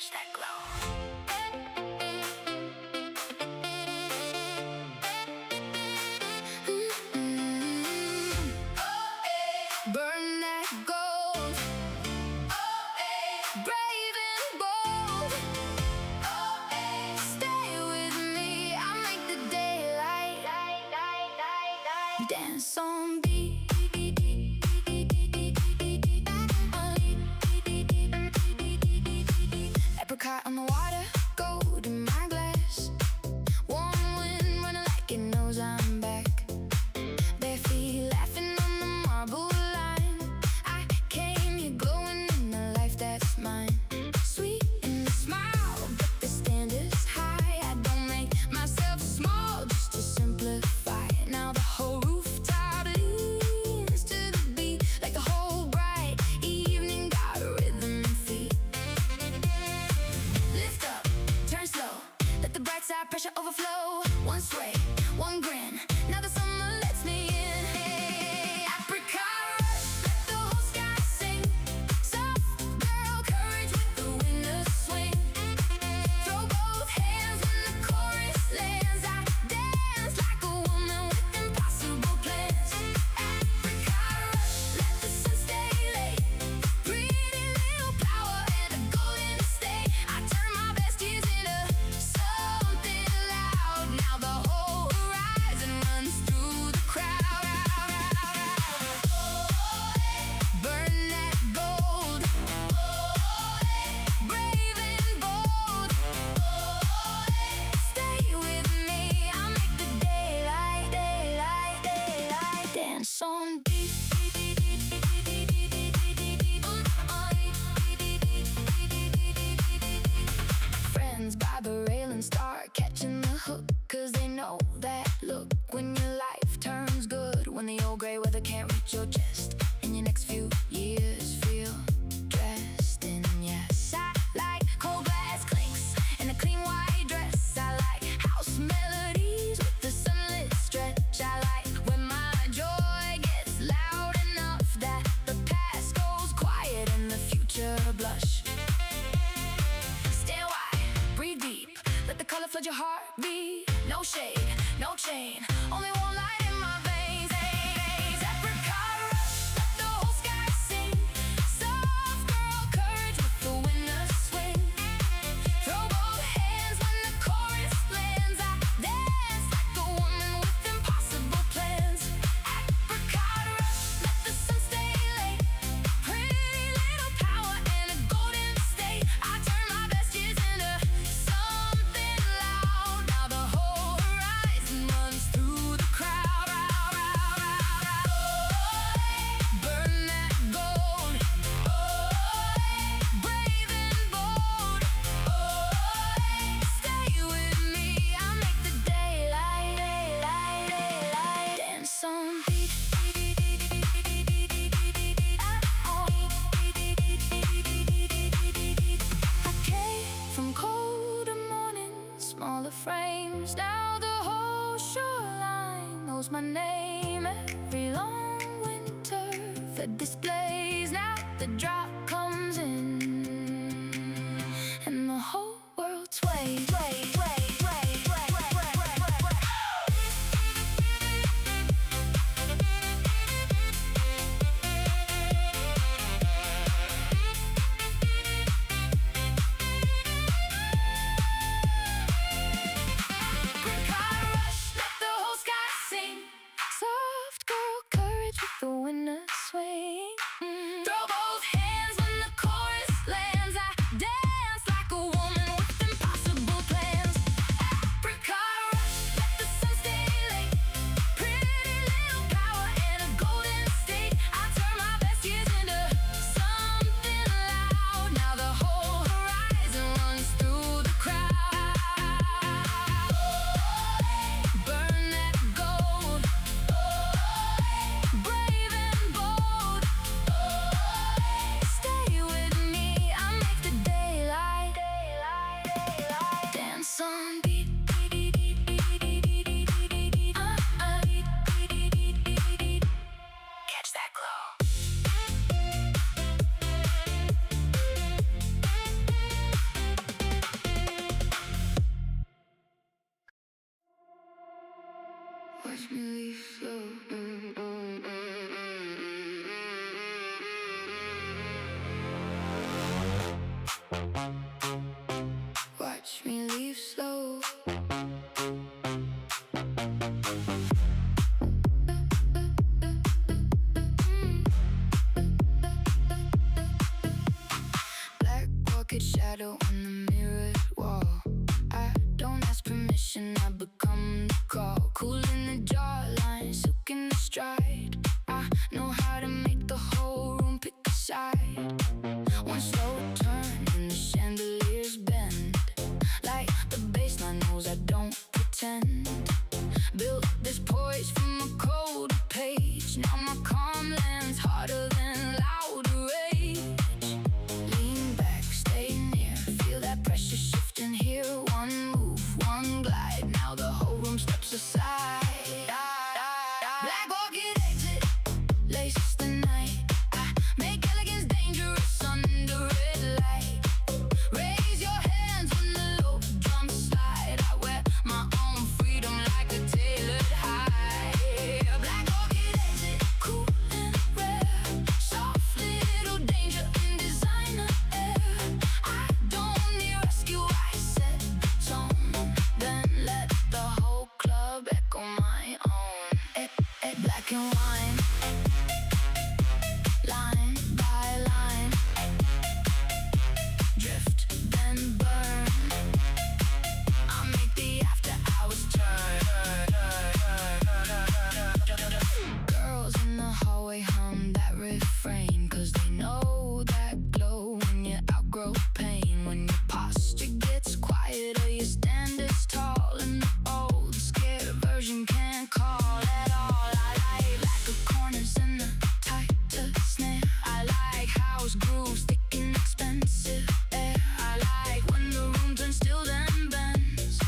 catch that glow. Burn that gold. Brave and bold. Stay with me, I'll make the daylight. Dance on beat. Apricot on the water, gold in my glass. Warm wind running like it knows I'm back. Bare feet laughing on the marble line. I came here glowing in the life that's mine. Sweet in the smile, but the standard's high. I don't make myself small just to simplify. Now the whole rooftop leans to the beat, like the whole bright evening got a rhythm and feet. Lift up, turn slow, let the bright side pressure overflow. One sway, one grin, now the summer lets me in. Hey, apricot rush, let the whole sky sing. Soft girl courage with the wind to swing. Throw both hands when the chorus lands. I dance like a woman with impossible plans. Apricot rush, let the sun stay late. Pretty little flower and a golden state. I turn my best years into something loud. Now the whole horizon runs through the crowd. Burn that gold. Brave and bold. Stay with me, I'll make the daylight. Dance on beat. Friends by the railing start catching the hook, 'cause they know that look when your life turns good. When the old gray weather can't reach your chest, and your next few years feel dressed in yes. I like cold glass clinks and a clean white dress. I like house melodies with the sunlit stretch. I like when my joy gets loud enough that the past goes quiet and the future blush. Stand wide, breathe deep, let the color flood your heartbeat. No shade, no chain, only one light in my veins. Apricot rush, let the whole sky sing. Soft girl courage with the wind to swing. Throw both hands when the chorus lands. I dance like a woman with impossible plans. Apricot rush, let the sun stay late. Pretty little power and a golden state. I turn my best years into something loud. Now the whole horizon runs through the crowd. Burn that gold. Brave and bold. Stay with me, I'll make the daylight. Dance on beat. I came from colder mornings, smaller frames. Now the whole shoreline knows my name. Every long winter fed displays. Now the drop comes in, and the whole world sways. Apricot rush, let the whole sky sing. Soft girl courage with the wind to swing. me leave slow. Watch me leave slow. Black pocket shadow on the mirrored wall. I don't ask permission, I become the call. Cool in the jawline, silk in the stride. I know how to make the whole room pick a side. One slow turn and the chandeliers bend. Like the baseline knows I don't pretend. Built this poise from a cold page. Now my calm lands harder than louder rage. Lean back, stay near, feel that pressure shifting here. One move, one glide, now the whole room steps aside. Black pocket exit, laces the night. I make elegance dangerous under red light. Raise your hands when the low drums slide. I wear my own freedom like a tailored high. Black pocket exit, cool and rare. Soft little danger in designer air. I don't need rescue, I set tone. Then let the whole club echo my own. Black and wine, line by line. Drift, then burn. I make the after hours turn. Girls in the hallway hum that refrain, 'cause they know that glow when you outgrow pain. When your posture gets quieter, your standards tall, and the old scared version can't call at all. I like lacquer corners and the tighter snare. I like house grooves, thick and expensive air. I like when the room turns still then bends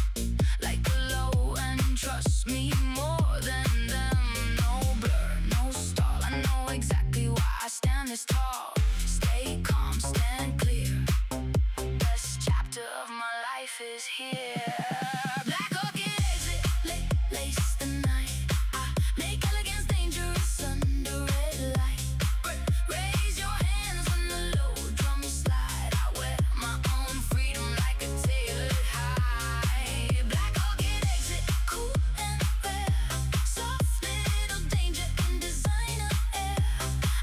like a low end. Trust me more than them. No blur, no stall. I know exactly why I stand this tall. Stay calm, stand clear. Best chapter of my life is here. Black pocket exit, lace the night. I make elegance dangerous under red light. Raise your hands when the low drums slide. I wear my own freedom like a tailored high. Black pocket exit, cool and rare. Soft little danger in designer air.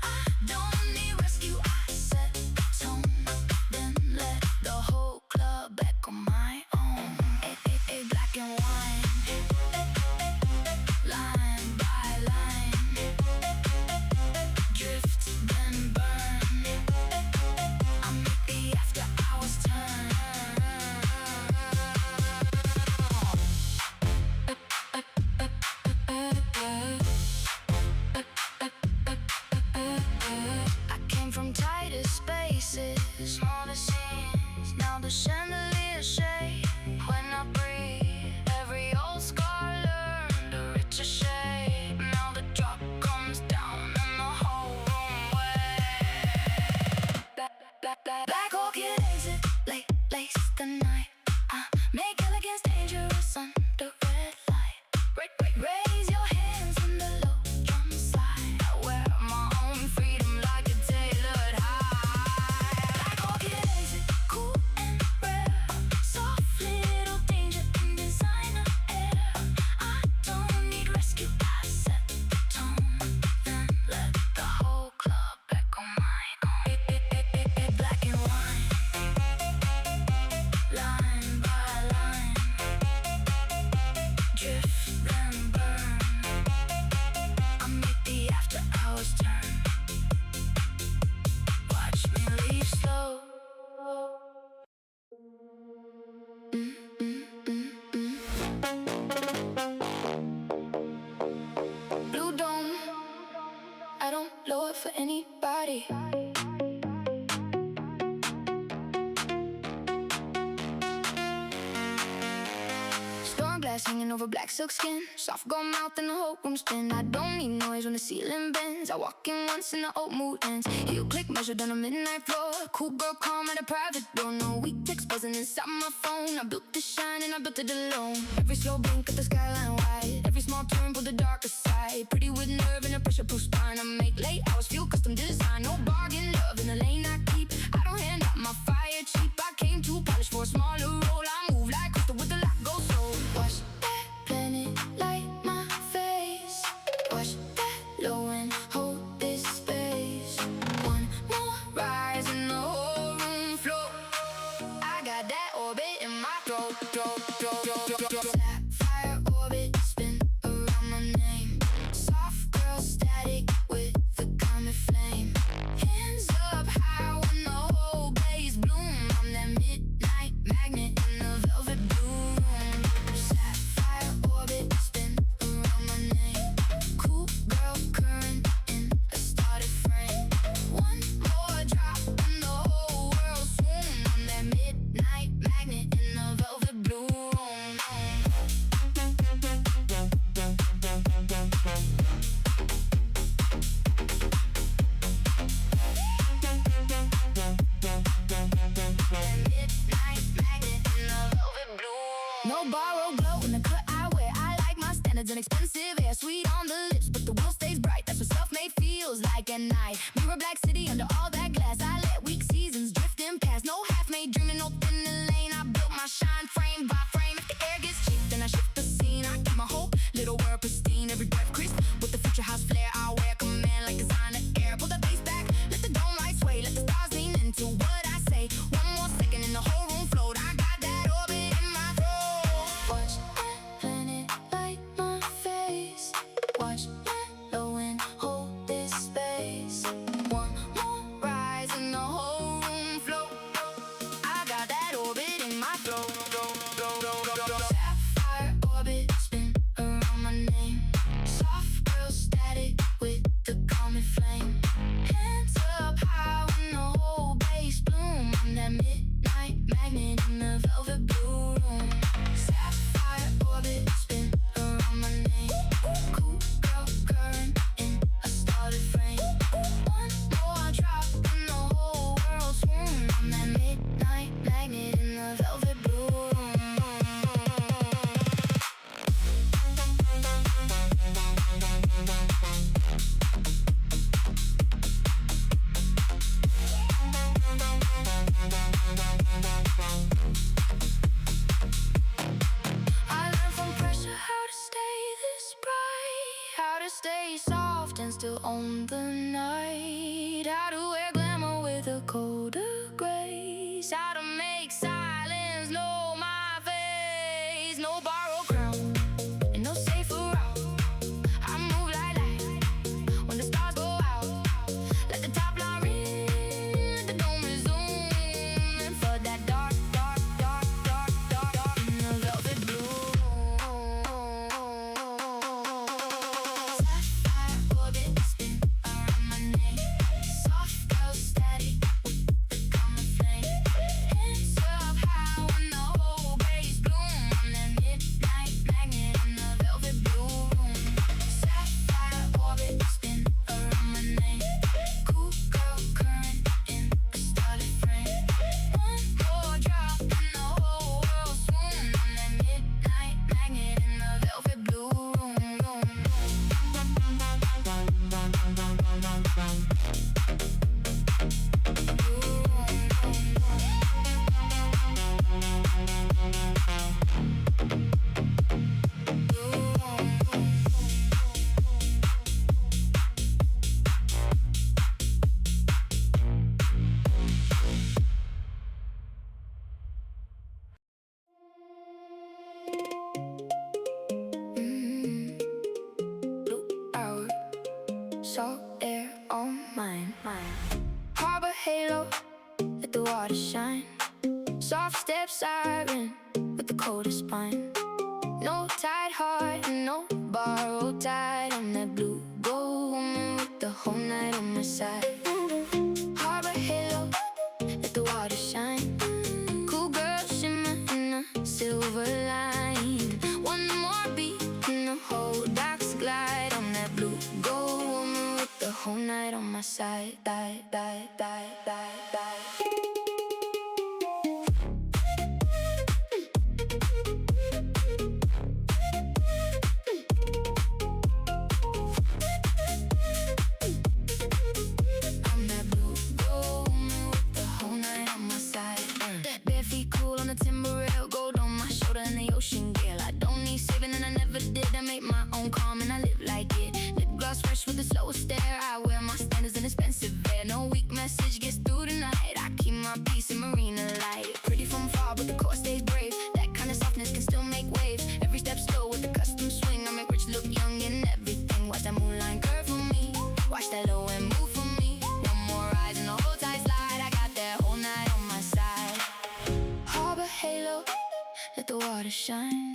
I don't need rescue, I set tone. Then let the whole club echo my own. Black and wine, line by line. Drift, then burn. I make the after hours turn. I came from tighter spaces, smaller scenes. Now the chandelier shade when I breathe. Every old scar learned a richer shade. Now the drop comes down and the whole room waves. Black orchid exit, lace the night. I make elegance dangerous under red light. Raise your hands when the low drums slide. I wear my own freedom like a tailored high. Black orchid exit, cool and rare. Soft little danger in designer air. I don't need rescue, I set the tone. Then let the whole club echo my own. Black and wine, line dress hanging over black silk skin. Soft gold mouth and the whole room spin. I don't need noise when the ceiling bends. I walk in once and the old mood ends. Heel click measured on a midnight floor. Cool girl calm at a private door. No weak text buzzing inside my phone. I built this shine and I built it alone. Every slow blink of the skyline wide. Every small turn pulled the darker side. Pretty with nerve and a pressure-proof spine. I make late hours feel custom design. No bargain love in the lane I keep. I don't hand out my fire cheap. I came too polished for a smaller role. I move like crystal with the lock go slow. Watch that planet light my face. Watch that low and hold this space. One more rise and the whole room float. I got that orbit in my throat. Sapphire orbit spin around my name. Soft girl static with the comet flame. Hands up high when the whole blaze bloom. I'm that midnight magnet in the velvet blue room. Sapphire orbit spin around my name. Cool girl current in a started frame. One more drop and the whole world swoon. I'm that midnight magnet in the velvet blue room. No borrowed glow in the cut I wear. I like my standards and expensive hair. Sweet on the lips, but the will stays bright. That's what self-made feels like at night. Mirror black city under all that glass. I let weak seasons drifting past. No half-made dreaming, no thin lane. I built my shine frame by frame. If the air gets cheap, then I shift the scene. I keep my whole little world pristine. Every breath crisp with the future house flair. I wear command like designer air. Pull the bass back, let the dome light sway. Let the stars lean into what I say. One more second and the whole room float. I got that orbit in my throat. Watch that planet light my face. Watch that low and hold this space. One more rise and the whole room float. I got that orbit in my throat. Sapphire orbit spin around my name. Soft girl static with the comet flame. Hands up high when the whole base bloom. I'm that midnight magnet in the velvet blue room. Sapphire orbit spin around my name. Cool girl current in a started frame. One more drop and the whole world swoon. I'm that midnight magnet in the velvet blue room. I learned from pressure how to stay this bright. How to stay soft and still own the night. How to wear glamour with a colder grace. How to make silence know my face. No borrowed crown and no safer route. I move like light when the stars go out. Let the top line ring, let the dome resume. And flood that dark in the velvet blue. Sapphire orbit spin around my name. Soft girl static with the comet flame. Hands up high when the whole base bloom. I'm that midnight magnet in the velvet blue room. Sapphire orbit spin around my name. Cool girl current in a started frame. One more drop and the whole world swoon. I'm that midnight magnet in the velvet blue room. Blue hour, salt air on mine. Harbor halo, let the water shine. Soft step siren with the coldest spine. No tight heart and no borrowed tide. I'm that blue gold woman with the whole night on my side. Harbor halo, let the water shine. Cool girl shimmer in a silver line. One side, die, die, die, die, die. Shine.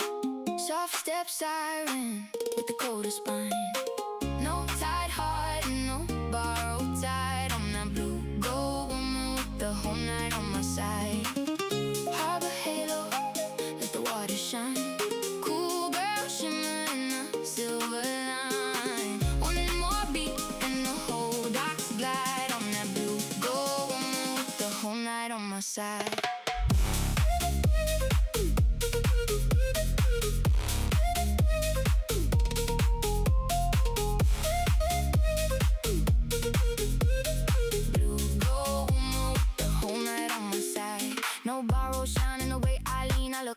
Soft step siren with the coldest spine. No tied heart, no borrowed tide. I'm that blue gold woman with the whole night on my side. Harbor halo, let the water shine. Cool girl shimmer in the silver line. Wanting more beat and the whole docks glide. I'm that blue gold woman with the whole night on my side.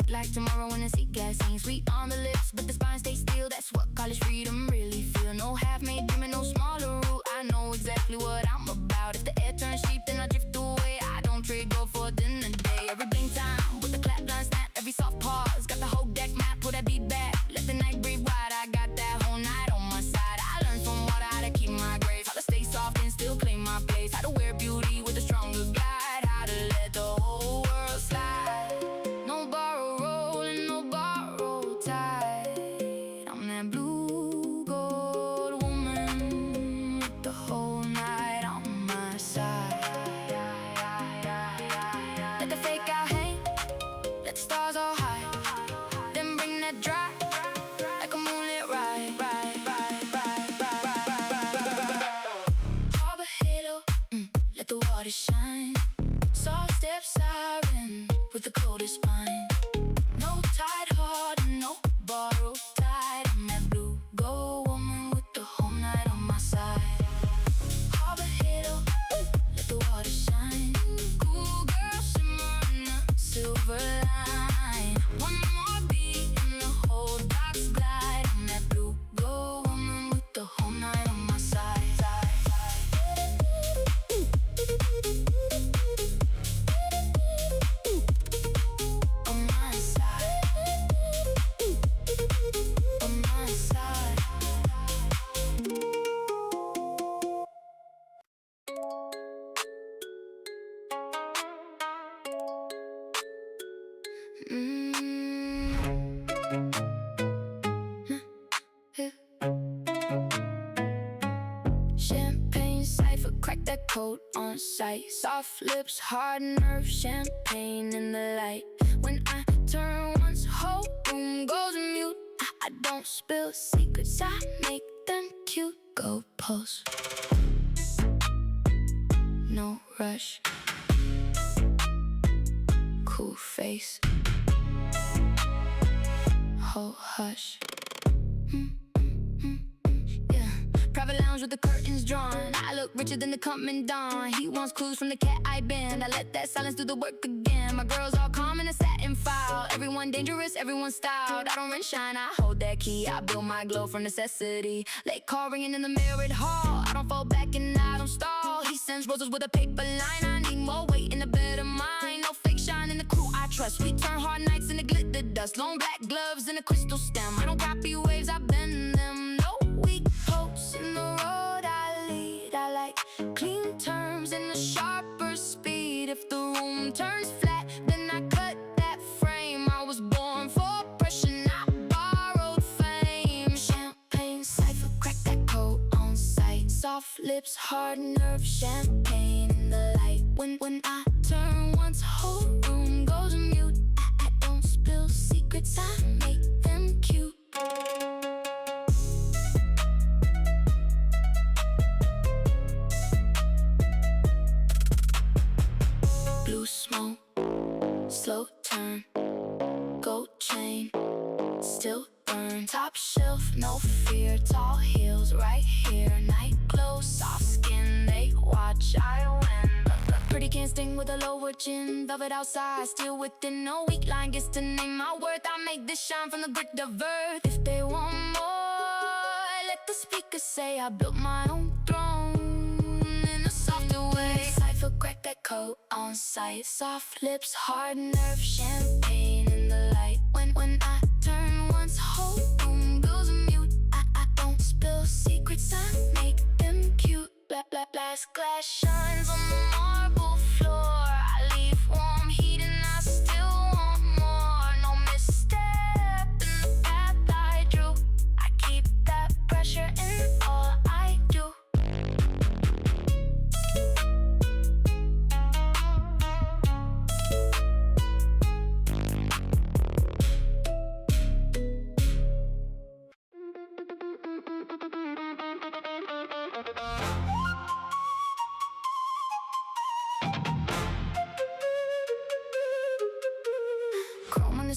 Like tomorrow when the sea gas ain't sweet on the lips, but the spine stays still. That's what college freedom really feel. No half-made dreaming, no smaller rule. I know exactly what I'm about. If the air turns cheap, then I drift away. I don't trade gold for dinner day. Every blink time with the clap line snap, every soft pause. Got the whole deck map, pull that beat back. Let the night breathe wide. I got that whole night on my side. I learned from water how to keep my grace, how to stay soft and still claim my place, how to wear beauty with a stronger guide, how to let the whole world slide. No borrow blue gold woman with the whole night on my side. Let the fake out hang, let the stars all high. Then bring that dry, like a moonlit ride. Harbor halo, let the water shine. Soft step siren with the coldest spine. No tied heart, no borrowed tide. I'm that blue gold woman with the whole night on my side. Harbor halo, let the water shine. Cool girl shimmer in the silver line. One more beat and the whole docks glide. I'm that blue gold woman with the whole night on my side. Champagne cipher, crack that code on sight. Soft lips, hard nerves, champagne in the light. When I turn once, whole room goes mute. I don't spill secrets, I make them cute. Go pulse, no rush. Cool face, whole hush. Yeah, private lounge with the curtains drawn. I look richer than the coming dawn. He wants clues from the cat eye band. I let that silence do the work again. My girls all calm in a satin file. Everyone dangerous, everyone styled. I don't rent shine, I hold that key. I build my glow from necessity. Late call ringing in the mirrored hall. I don't fall back and I don't stall. He sends roses with a paper line. I need more weight in a bed of mine. No fake shine in the crew I trust. We turn hard nights into glitter dust. Long black gloves and a crystal stem. I don't copy waves, I bend them. No weak posts in the road I lead. I like clean terms and a sharper speed. If the room turns flat, then I cut that frame. I was born for pressure, not borrowed fame. Champagne cipher, crack that code on sight. Soft lips, hard nerves, champagne in the light. When I turn once, whole room goes mute. I don't spill secrets, I make them cute. slow turn, gold chain, still burn. Top shelf, no fear, tall heels right here. Night glow, soft skin, they watch, I win. Pretty can't sting with a lower chin. Velvet outside, still within. No weak line gets to name my worth. I make this shine from the grit of earth. If they want more, let the speakers say I built my own throne in a softer way. Cypher, crack that coat on sight. Soft lips, hard nerve, champagne in the light. When I turn once, whole room goes mute. I don't spill secrets, I make them cute. Glass shines on the marble floor. I leave warm heat and I still want more. No misstep in the path I drew. I keep that pressure in all I do.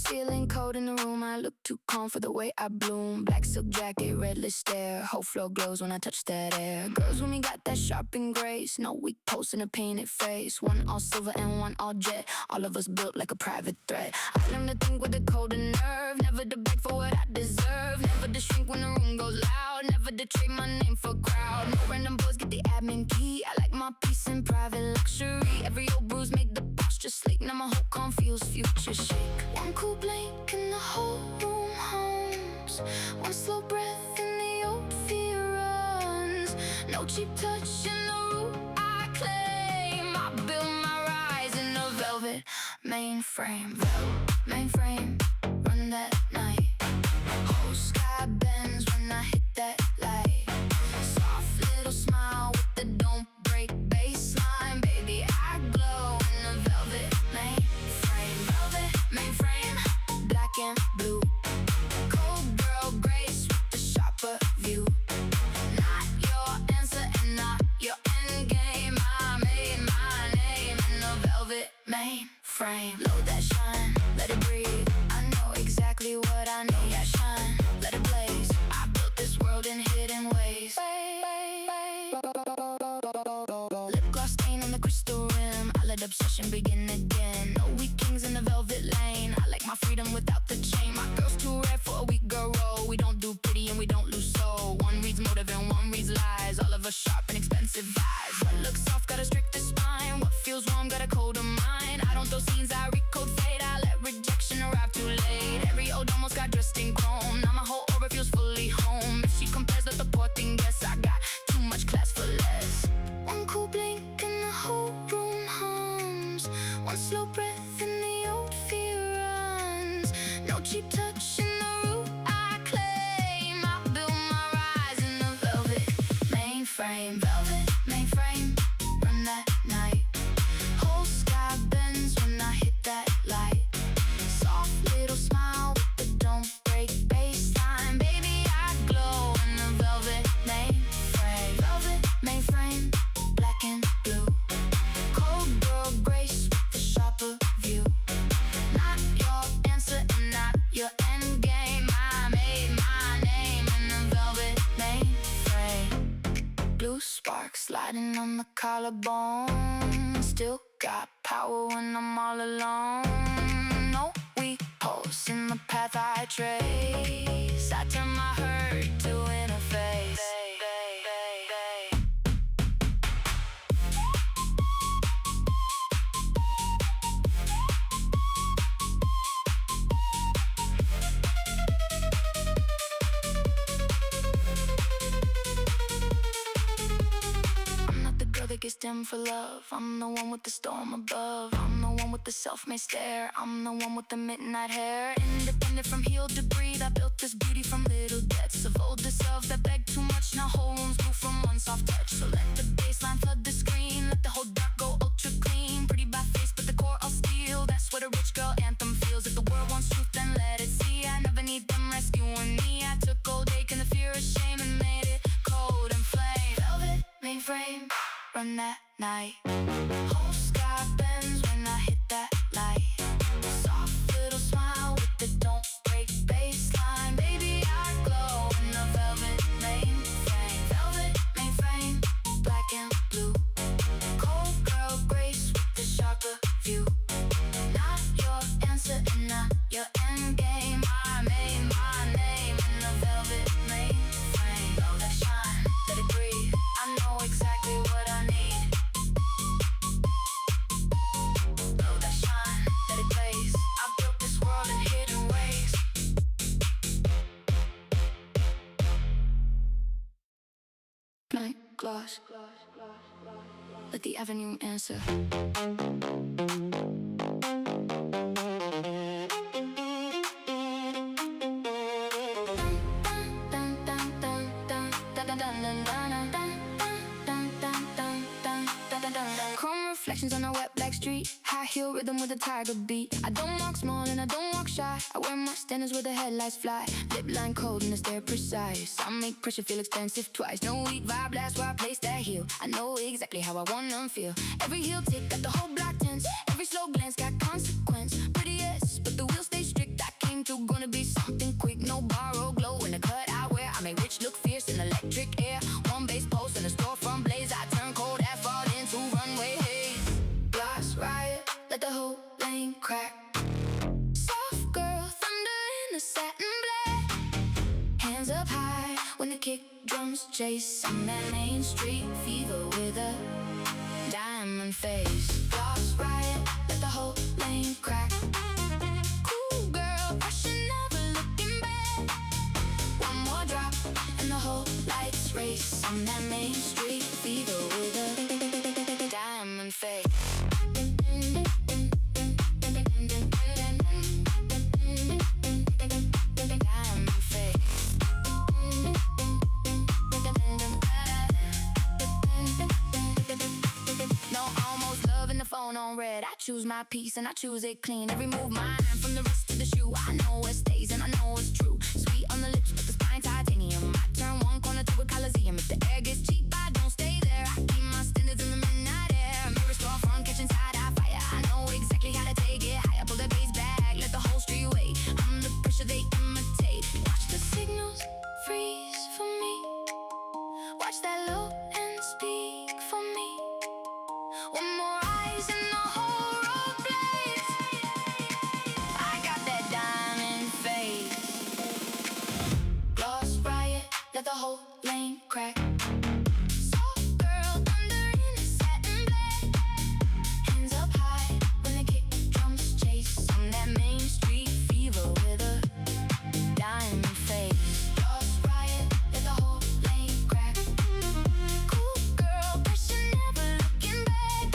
Ceiling cold in the room, I look too calm for the way I bloom. Black silk jacket, red lip stare, whole floor glows when I touch that air. Girls with me got that sharpened grace, no weak pulse in a painted face. One all silver and one all jet, all of us built like a private threat. I learned to think with a colder nerve, never to beg for what I deserve. Never to shrink when the room goes loud, never to trade my name for crowd. No random boys get the admin key, I like my peace and private luxury. Every old bruise make the posture sleep, now my whole calm feels future shake. One cool blink and the whole room hums. One slow breath and the old fear runs. No cheap touch in the route I claim. I build my rise in a velvet mainframe. Mainframe, run that night. Whole sky bends when I hit that light. Soft little smile with the don't break baseline. Baby, I glow in a velvet mainframe. Velvet mainframe, black and blue. Cold girl grace with the sharper view. Not your answer and not your end game. I made my name in a velvet mainframe. Load that shine, let it breathe. I know exactly what I need. Yeah, shine, let it blaze. I built this world in hidden ways. Lip gloss stain on the crystal rim. I let obsession begin again. No weak kings in the velvet lane. I like my freedom without the chain. My girl's too rare for a weak girl role. We don't do pretty and we don't lose soul. One reads motive and one reads lies. All of us sharp and expensive vibes. What looks soft got a stricter spine. What feels warm got a colder mind. I don't throw scenes, I recode fate. I let rejection arrive too late. Every old almost got dressed in chrome. Now my whole aura feels fully home. If she compares, let the poor thing guess. I got too much class for less. One cool blink and the whole room hums. One slow breath and the old fear runs. No cheap touch in the route I claim. I build my rise in the velvet mainframe. Velvet mainframe, run that night. Whole sky bends when I hit that light. Soft little smile with the don't break baseline. Baby, I glow in the velvet mainframe. Velvet mainframe, black and blue. Cold girl grace with the sharper view. Not your answer and not your end game. I made my name in the velvet mainframe. Blue sparks sliding on the collarbone. Still got power when I'm all alone. No weak pulse in the path I trace. I turn my hurt to interface. That gets dim for love. I'm the one with the storm above. I'm the one with the self-made stare. I'm the one with the midnight hair. Independent from heel to breathe. I built this beauty from little debts of older self that begged too much. Now whole rooms grew from one soft touch. So let the baseline flood the screen. Let the whole dark go ultra clean. Pretty by face but the core all steel. That's what a rich girl anthem feels. If the world wants truth then let it see. I never need them rescuing me. I took old ache and the fear of shame and made it cold and flame. Velvet mainframe, run that night. Whole sky bends when I hit that light. gloss. Let the avenue answer. Chrome reflections on a wet black street, high heel rhythm with a tiger beat. I don't walk small and I don't walk shy. I wear my standards where the headlights fly. Lip line cold and the stare precise. I make pressure feel expensive twice. No weak vibe, that's where I place that heel. I know exactly how I want them feel. Every heel tick got the whole block tense. Every slow glance got consequence. Pretty yes, but the wheels stay strict. I came through, gonna be something quick. No borrow glow in the cut I wear. I make rich look fierce in electric air. One base post and a storefront blaze. I turn cold asphalt into runway haze. Glass riot, let the whole lane crack. Soft girl, thunder in the satin black. Hands up high when the kick drums chase. I'm that Main Street fever with a diamond face. Glass riot, let the whole lane crack. Cool girl, pressure never looking back. One more drop and the whole lights race. I'm that Main Street fever with a diamond face. Phone on red, I choose my piece and I choose it clean. Every move mine, from the wrist to the shoe. I know what stays and I know what's true. Sweet on the lips, but the spine titanium. I turn one corner to a coliseum. If the air gets cheap, I don't stay there. I keep my standards in the midnight air. Mirror storefront, catching side-eye fire. I know exactly how to take it higher. Pull the bass back, let the whole street wait. I'm the pressure they imitate. Watch the signals freeze for me. Watch that low and speak for me. One more eyes and the whole road blaze. I got that diamond face. Gloss riot, let the whole lane crack. Soft girl, thunder in the satin black. Hands up high when the kick drums chase. I'm that Main Street fever with a diamond face. Gloss riot, let the whole lane crack. Cool girl, pressure never looking back.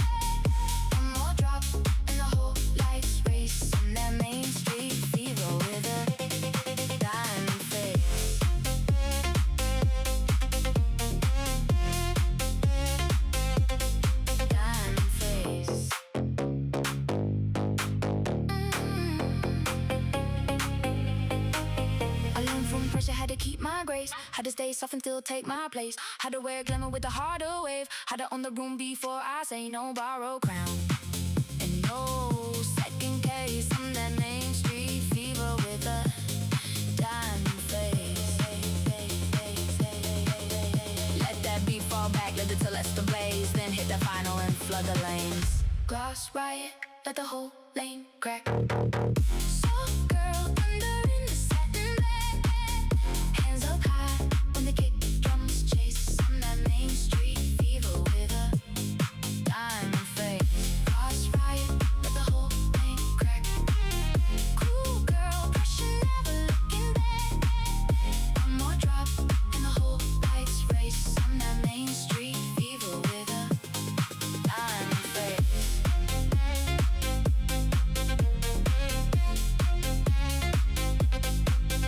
One more drop and the whole lights race. I'm that Main Street fever with a diamond face. Diamond face. I learned from pressure, had to keep my grace. Had to stay soft and still take my place. Had to wear glamour with a harder wave. Had to own the room before I say no borrowed crown. And no second case. I'm that Main Street fever with a diamond face. Let that beat fall back, let the Celeste blaze. Then hit the final and flood the lanes. Glass riot, let the whole lane crack. Soft girl, thunder in the satin black. Hands up high when the kick drums chase. I'm that Main Street fever with a diamond face. Glass riot, let the whole lane crack. Cool girl, pressure never looking back. One more drop and the whole lights race. I'm that Main Street fever with a diamond face.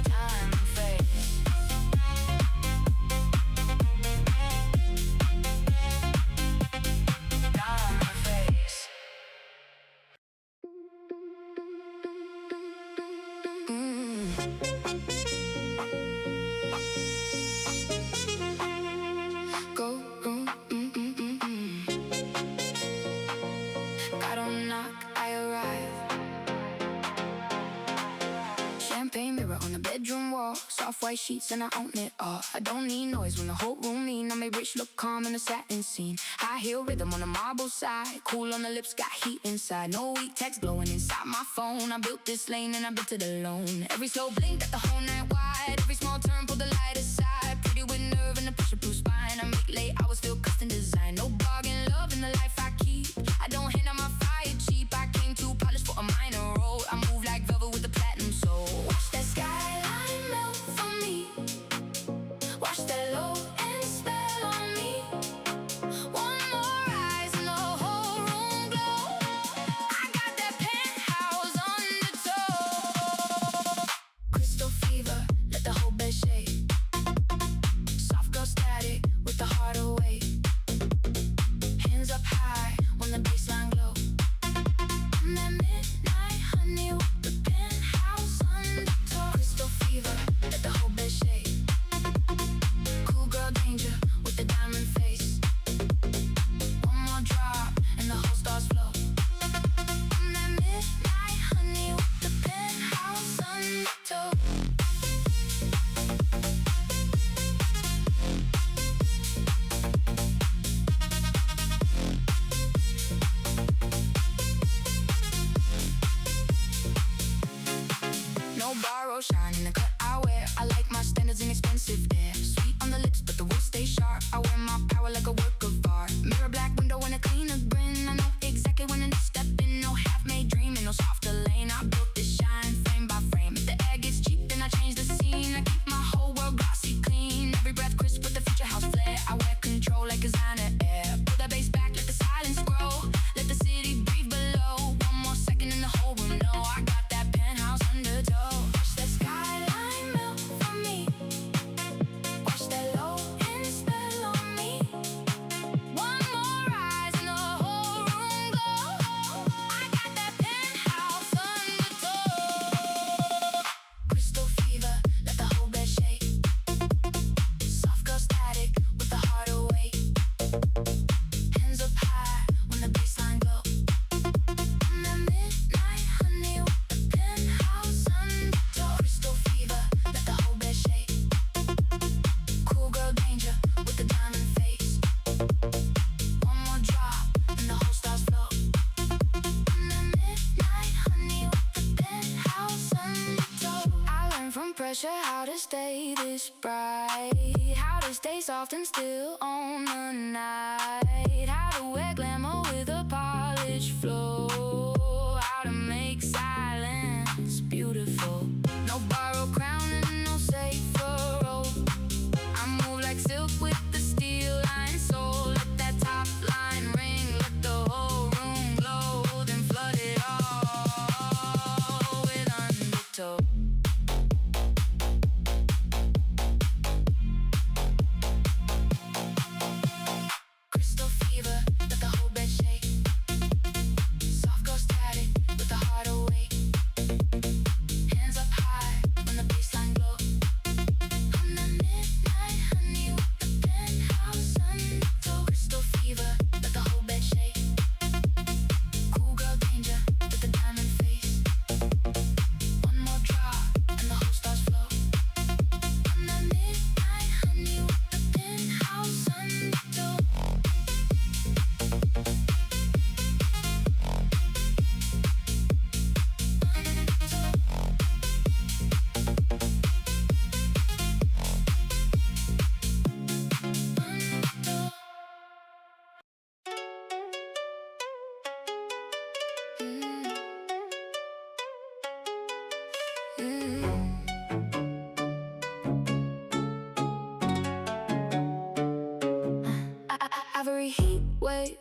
Diamond face. Diamond face. Go room, God on knock, I arrive. Champagne mirror on the bedroom wall. Soft white sheets and I own it all. I don't need noise when the whole room mean. I make rich look calm in a satin scene. High heel rhythm on the marble side. Cool on the lips, got heat inside. No weak text blowing inside my phone. I built this lane and I built it alone. Every slow blink got the whole night wide. Every small turn pull the light aside. Pretty with nerve and a pressure-proof spine. I make late hours feel custom design. No bargain love in the life I keep. I don't hand out my fire cheap. I came too polished for a minor role. I move like velvet with a platinum soul. Watch that skyline melt for me. Watch that low end spell on me. borrow, shine in the cut I wear. I like my standards inexpensive there. Sweet on the lips, but the wool stays sharp. I wear my power like a work of art. Mirror black window and a cleaner grin. I know exactly when to step in. No half-made dreaming, no softer lane. I built this shine frame by frame. If the air gets cheap, then I change the scene. I keep my whole world glossy clean. Every breath crisp with the future house flair. I wear control like 𝙤𝙤𝙠𝙚. Pull that bass back, let the silence grow. Let the city breathe below. One more second and the whole room know I got that penthouse undertow. Watch that skyline melt for me. Watch that low-end spell on me. One more rise and the whole room glow. I got that penthouse undertow. Crystal fever, let the whole bed shake. Soft girl static with the heart awake. Hands up high when the bassline glow. On that midnight honey with the penthouse undertow. Crystal fever, let the whole bed shake. Cool girl danger with the diamond face. One more drop and the whole stars flow. On that midnight honey with the penthouse undertow. I learned from pressure how to stay this bright, how to stay soft and still on the night, how to wear glamour with a polished flow, how to make silence beautiful. No borrowed crown and no safer rope. I move like silk with the steel line soul. Let that top line ring, let the whole room glow. Then flood it all with undertow. Crystal fever, let the whole bed shake. Soft girl static with the heart awake. Hands up high when the bassline glow. On that midnight honey with the penthouse undertow. Crystal fever, let the whole bed shake. Cool girl danger with the diamond face. One more drop and the whole stars flow. On that midnight honey with the penthouse undertow. Every heat wave,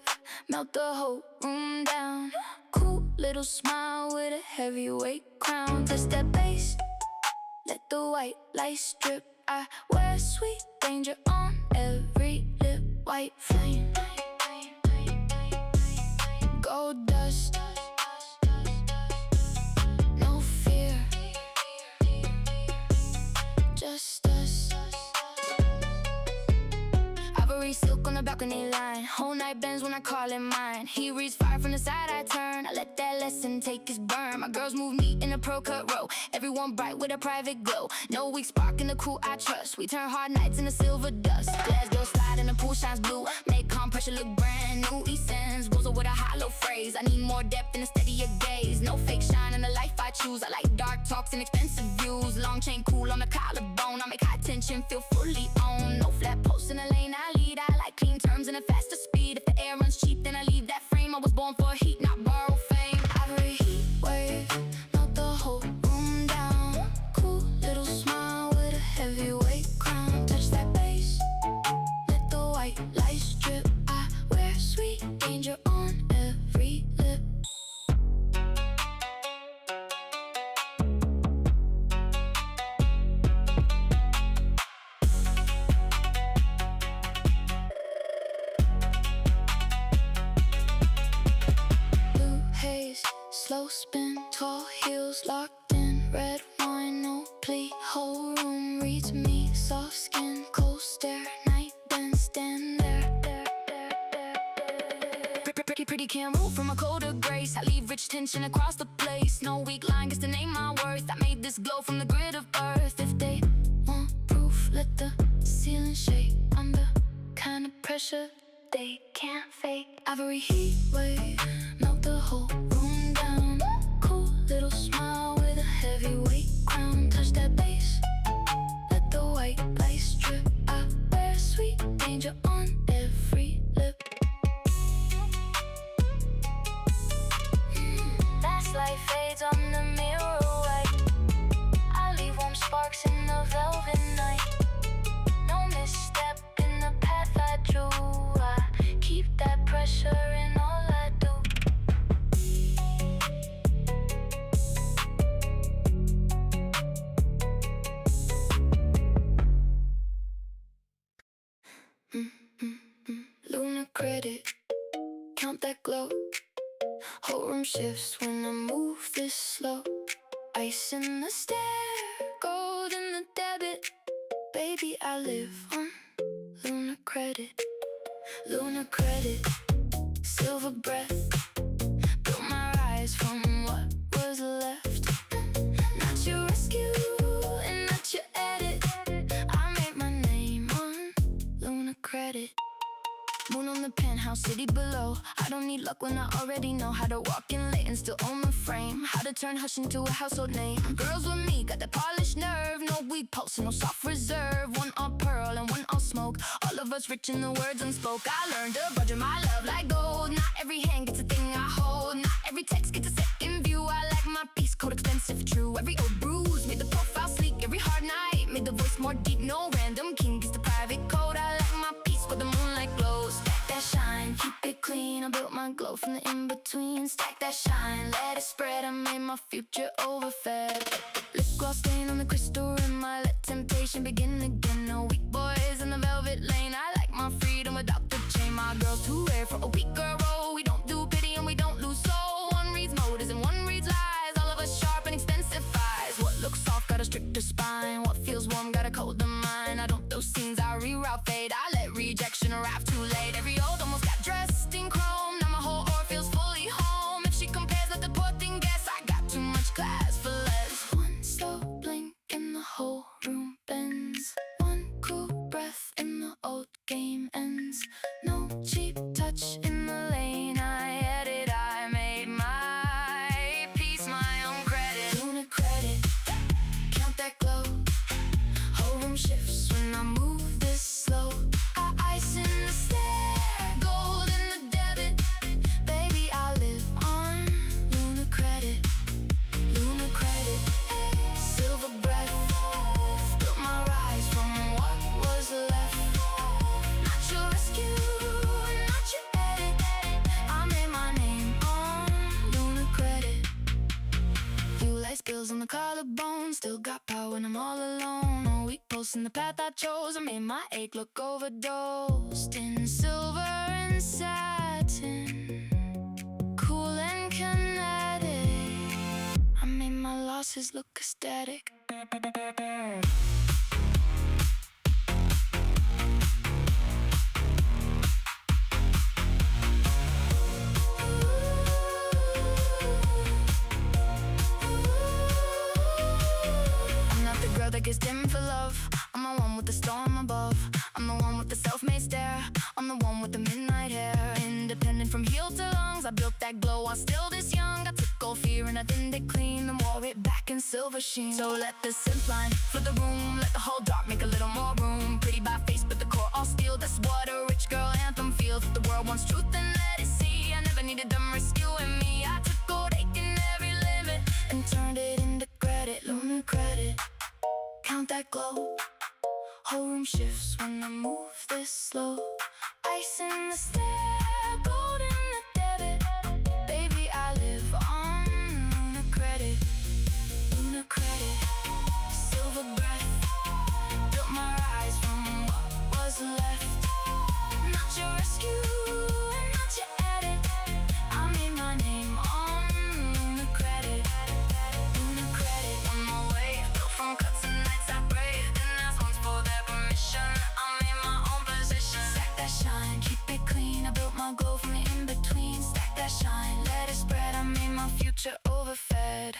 melt the whole room down. Cool little smile with a heavyweight crown. Touch that bass, let the white lights drip. I wear sweet danger on every lip. White flame, gold dust, no fear, just us. Ivory silk on the balcony line. Whole night bends when I call it mine. He reads fire from the side I turn. I let that lesson take his burn. My girls move neat in a pro cut row. Everyone bright with a private glow. No weak spark in the cool I trust. We turn hard nights into silver dust. Glass door slide and the pool shines blue. Make calm pressure look brand new. Essence goes with a hollow phrase. I need more depth and a steadier gaze. No fake shine in the life I choose. I like dark talks and expensive views. Long chain cool on the collarbone. I make high tension feel fully owned. No flat post in the lane I lead. I like clean terms and a faster speed. If the air runs cheap, then I leave that frame. I was born for heat, not borrow fame. Ivory heat wave, melt the whole room down. Cool little smile with a heavyweight crown. Touch that bass, let the white lights drip. I wear sweet danger on every lip. Slow spin, tall heels locked in. Red wine, no plea. Whole room reads me. Soft skin, cold stare. Night bend, stand there. Pretty can't move from a colder grace. I leave rich tension across the place. No weak line gets to name my worth. I made this glow from the grid of earth. If they want proof, let the ceiling shake. Under kind of pressure they can't fake. Ivory heat wave, melt the whole room down. Cool little smile with a heavyweight crown. glow. Whole room shifts when I move this slow. Ice in the stare, gold in the debit. Baby, I live on lunar credit. Lunar credit, silver breath. Built my rise from what was left. Not your rescue and not your edit. I made my name on lunar credit. Moon on the penthouse, city below. I don't need luck when I already know how to walk in late and still own the frame. How to turn hush into a household name. Girls with me got that polished nerve. No weak pulse, no soft reserve. One all pearl and one all smoke. All of us rich in the words unspoke. I learned to budget my love like gold. Not every hand gets a thing I hold. Not every text gets a second view. I like my peace code expensive, true. Every old bruise made the profile sleek. Every hard night made the voice more deep. No random king gets the private code. I like my peace where the moonlight glows. Stack that shine, keep it clean. I built my glow from the in-between. Stack that shine, let it spread. I made my future overfed. Lip gloss stain on the crystal rim. I let temptation begin again. No weak boys in the velvet lane. I like my freedom without the chain. My girl's too rare for a weaker role. We don't do pity and we don't lose soul. One reads motives and one reads lies. All of us sharp and expensive eyes. What looks soft got a stricter spine. What feels warm got a colder mind. I don't those scenes, I reroute fate. I let rejection arrive too late. Every old almost got dressed in chrome. Now my whole aura feels fully home. If she compares, let the poor thing guess. I got too much class for less. One slow blink and the whole room bends. One cool breath and the old game ends. No cheap touch in the lane I edit. I made my peace my own credit. Lunar credit, count that glow. Whole room shifts when I move this slow. Ice in the stare, gold in the debit. Baby, I live on lunar credit. Lunar credit, silver breath. Built my rise from what was left. Not your rescue, not your edit. I made my name on lunar credit. Blue light spills on the collarbone. Still got power when I'm all alone. No weak pulse in the path I chose. I made my ache look overdosed in silver and satin, cool and kinetic. I made my losses look ecstatic. That gets dim for love. I'm the one with the storm above. I'm the one with the self-made stare. I'm the one with the midnight hair. Independent from heel to lungs. I built that glow while still this young. I took all fear and I thinned it clean and wore it back in silver sheen. So let the synth line flood the room. Let the whole dark make a little more room. Pretty by face but the core all steel. That's what a rich girl anthem feels. If the world wants truth then let it see. I never needed them rescuing me. I took gold aching every limit and turned it into credit. Lunar credit, count that glow. Whole room shifts when I move this slow. Ice in the stare, gold in the debit. Baby, I live on lunar credit. Lunar credit, silver breath. Built my rise from what was left. Not your rescue and not your edit. I made my name on lunar credit. Lunar credit, on my way. Built from cuts and nights I pray. Didn't ask once for their permission. I made my own position. Stack that shine, keep it clean. I built my glow from the in-between. Stack that shine, let it spread. I made my future overfed.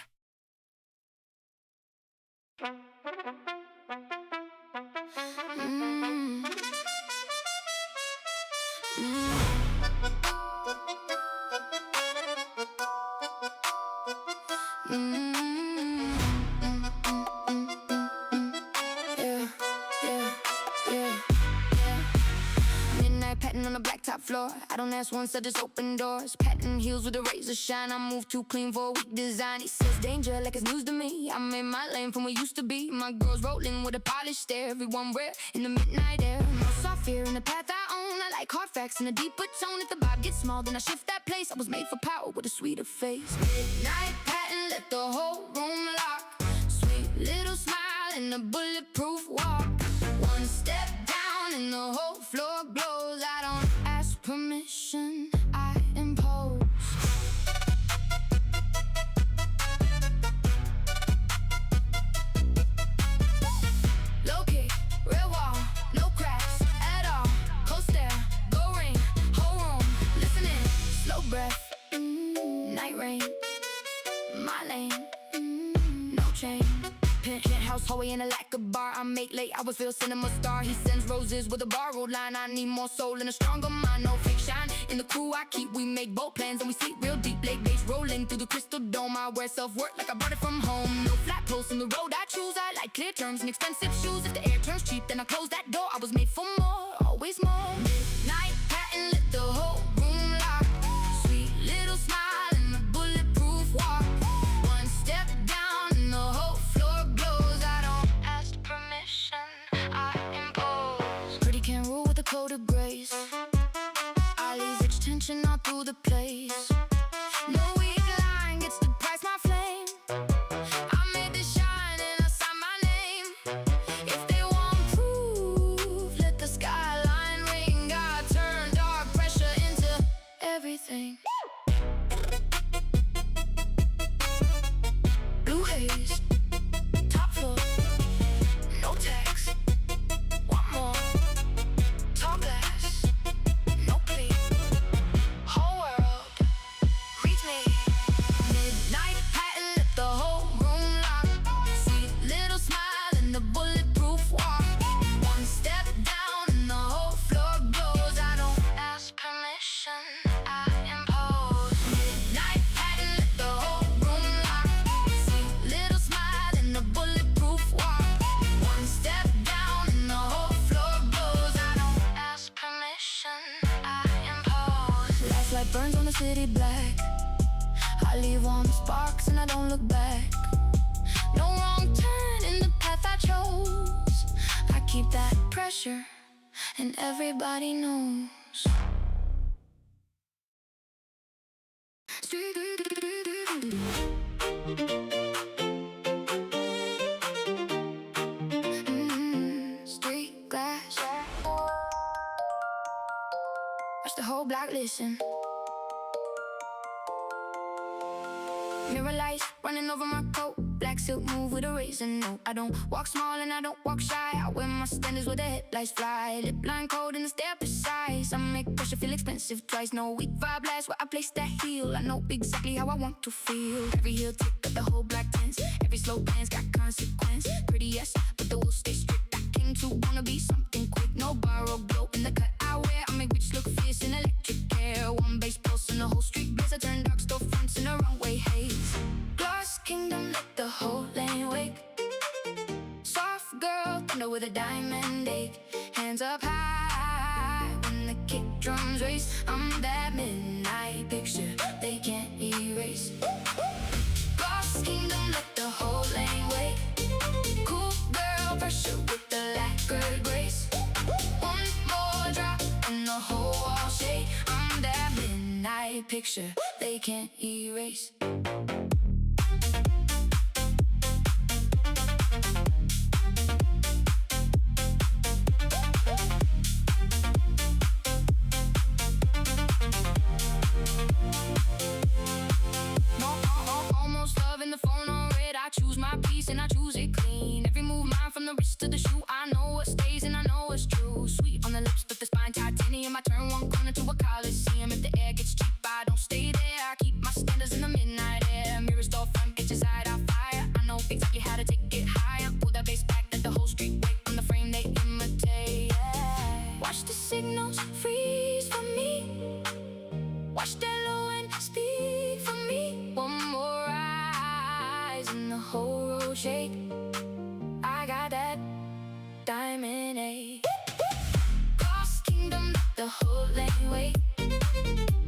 Midnight pattern on the blacktop floor. I don't ask once, I just open doors. Patent heels with a razor shine. I move too clean for a weak design. He says danger like it's news to me. I made my lane from what used to be. My girls rolling with a polished stare. Everyone rare in the midnight air. No soft fear in the path I own. I like hard facts in a deeper tone. If the vibe gets small, then I shift that place. I was made for power with a sweeter face. Midnight pattern, let the whole room lock. Sweet little smile and a bulletproof walk. One step down and the whole floor glows. I don't ask permission, I impose. lane, no chain. Penthouse hallway in a lacquer bar. I make late hours feel cinema star. He sends roses with a borrowed line. I need more soul and a stronger mind. No fake shine in the crew I keep. We make bold plans and we sleep real deep. Late bass rolling through the crystal dome. I wear self-wort like I brought it from home. No flat posts in the road I choose. I like clear terms and expensive shoes. If the air turns cheap, then I close that door. I was made for more, always more. Midnight patent lit the whole room lock. Sweet little smile and a bulletproof walk. One step down and the whole floor glows. I don't ask permission, I impose. Pretty can rule with a code of grace. I leave rich tension all through the place. No weak line gets to price my flame. I made this shine and I sign my name. If they want proof, let the skyline ring. God turned dark pressure into everything. Blue haze, top floor, no tax. Want more? Tall glass, no plea. Whole world, reach me. Midnight patent lit the whole room lock. Sweet little smile and the bulletproof walk. One step down and the whole floor glows. I don't ask permission, I impose. Midnight patent lit the whole room lock. Sweet little smile and the bulletproof walk. One step down and the whole floor glows. I don't ask permission, I impose. Last light burns on the city black. I leave warm sparks and I don't look back. No wrong turn in the path I chose. I keep that pressure and everybody knows. Street glass. Watch the whole block listen. Mirror lights running over my coat. Black silk move with a razor note. I don't walk small and I don't walk shy. I wear my standards where the headlights fly. Lip line cold and the stare precise. I make pressure feel expensive twice. No weak vibe last where I place that heel. I know exactly how I want to feel. Every heel tick got the whole black tense. Every slow glance got consequence. Pretty yes, but the rules stay strict. I came to wanna be something quick. No borrowed glow in the cut I wear. I make bitch look fierce in electric hair. One bass pulse and the whole street blaze. I turn dark storefronts in a runway haze. Lost kingdom, let the whole lane wake. Soft girl, thunder with a diamond ache. Hands up high when the kick drums race. I'm that midnight picture they can't erase. Lost kingdom, let the whole lane wake. Cool girl, pressure with the lacquered grace. One more drop and the whole wall shake. I'm that midnight picture they can't erase. I choose my piece and I choose it clean. Every move mine from the wrist to the shoe. I know what stays and I know what's true. Sweet on the lips but the spine titanium. I turn one corner to a coliseum. If the air gets cheap I don't stay there. I keep my standards in the midnight air. Mirror store front, get your side on fire. I know exactly how to take it higher. Pull that bass back, let the whole street wake. On the frame they imitate, yeah. Watch the signals freeze for me. Watch that low and speak for me. One more rise and the whole road shake. I got that diamond A. Lost kingdom, the whole lane wait.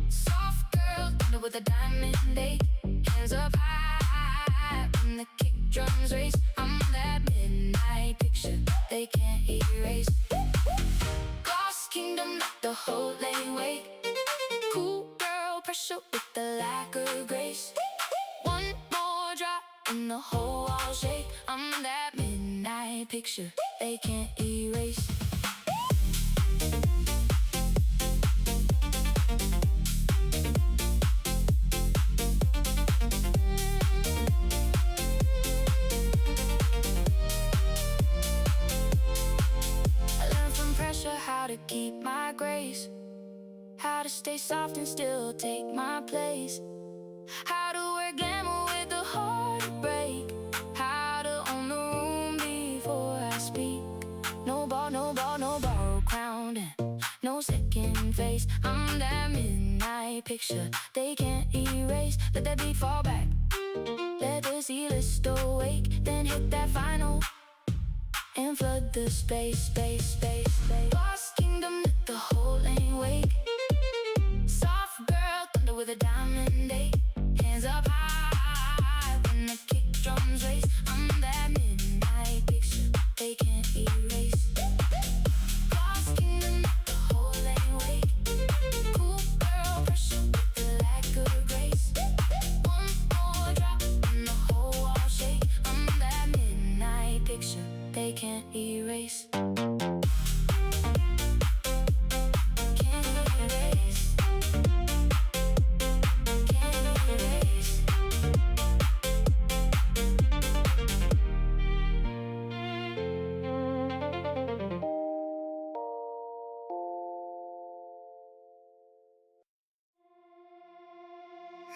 Soft girl, thunder with a diamond A. Hands up high when the kick drums race. I'm that midnight picture they can't erase. Lost kingdom, the whole lane wait. Cool girl, pressure with the lacquer grace. One more drop and the whole wall shake. I'm that midnight picture they can't erase. I learned from pressure how to keep my grace. How to stay soft and still take my place. How to wear glamour with the heart. picture they can't erase. Let that beat fall back, let the C-list awake. Then hit that final and flood the space, space, space, space. Lost kingdom, let the whole lane wake. Soft girl, thunder with a �40𝙚. Hands up high when the kick drums race. I'm that midnight picture they can't erase. Lost kingdom, let the whole lane wake. Cool girl pressure with the lack of grace. One more drop and the whole wall shake. I'm that midnight picture they can't erase.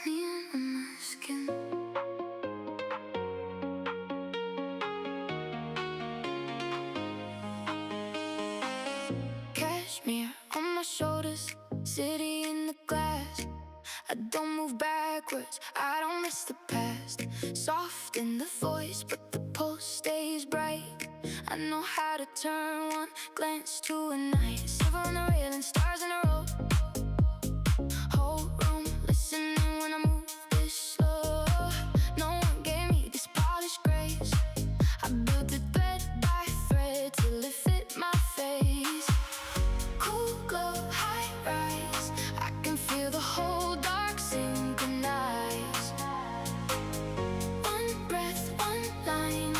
Neon on my skin. Cashmere on my shoulders, city in the glass. I don't move backwards, I don't miss the past. Soft in the voice, but the pulse stays bright. I know how to turn one glance to a night. Silver on the railing, stars in a row. Whole room listening when I move this slow. No one gave me this polished grace. I built it thread by thread till it fit my face. Cool glow, high rise, I can feel the whole dark synchronize. One breath, one line,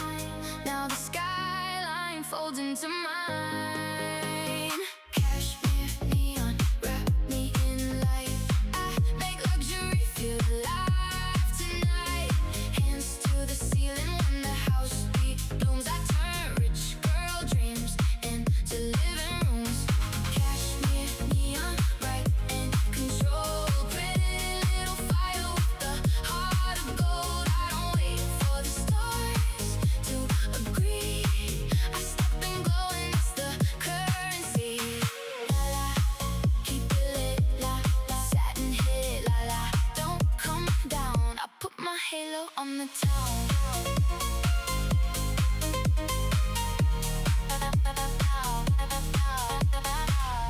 now the skyline folds into mine. Cashmere neon, wrap me in light. I make luxury feel alive tonight. Hands to the ceiling when the house beat blooms. I turn rich girl dreams into living rooms. Cashmere neon, bright and controlled. Pretty little fire with the heart of gold. I don't wait for the stars to agree. I step and glow and it's the currency. La la, keep it lit, la la. Satin hit, la la. Don't come down, I put my halo on the town.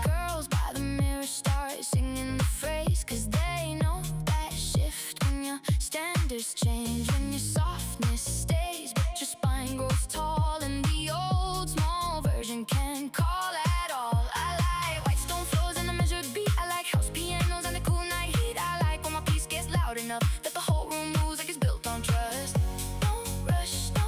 Girls by the mirror start singing the phrase, 'cause they know that shift when your standards change. When your softness stays but your spine grows tall, and the old small version can't call at all. I like white stone floors and a measured beat. I like house pianos and a cool night heat. I like when my piece gets loud enough that the whole room moves like it's built on trust. No rush, no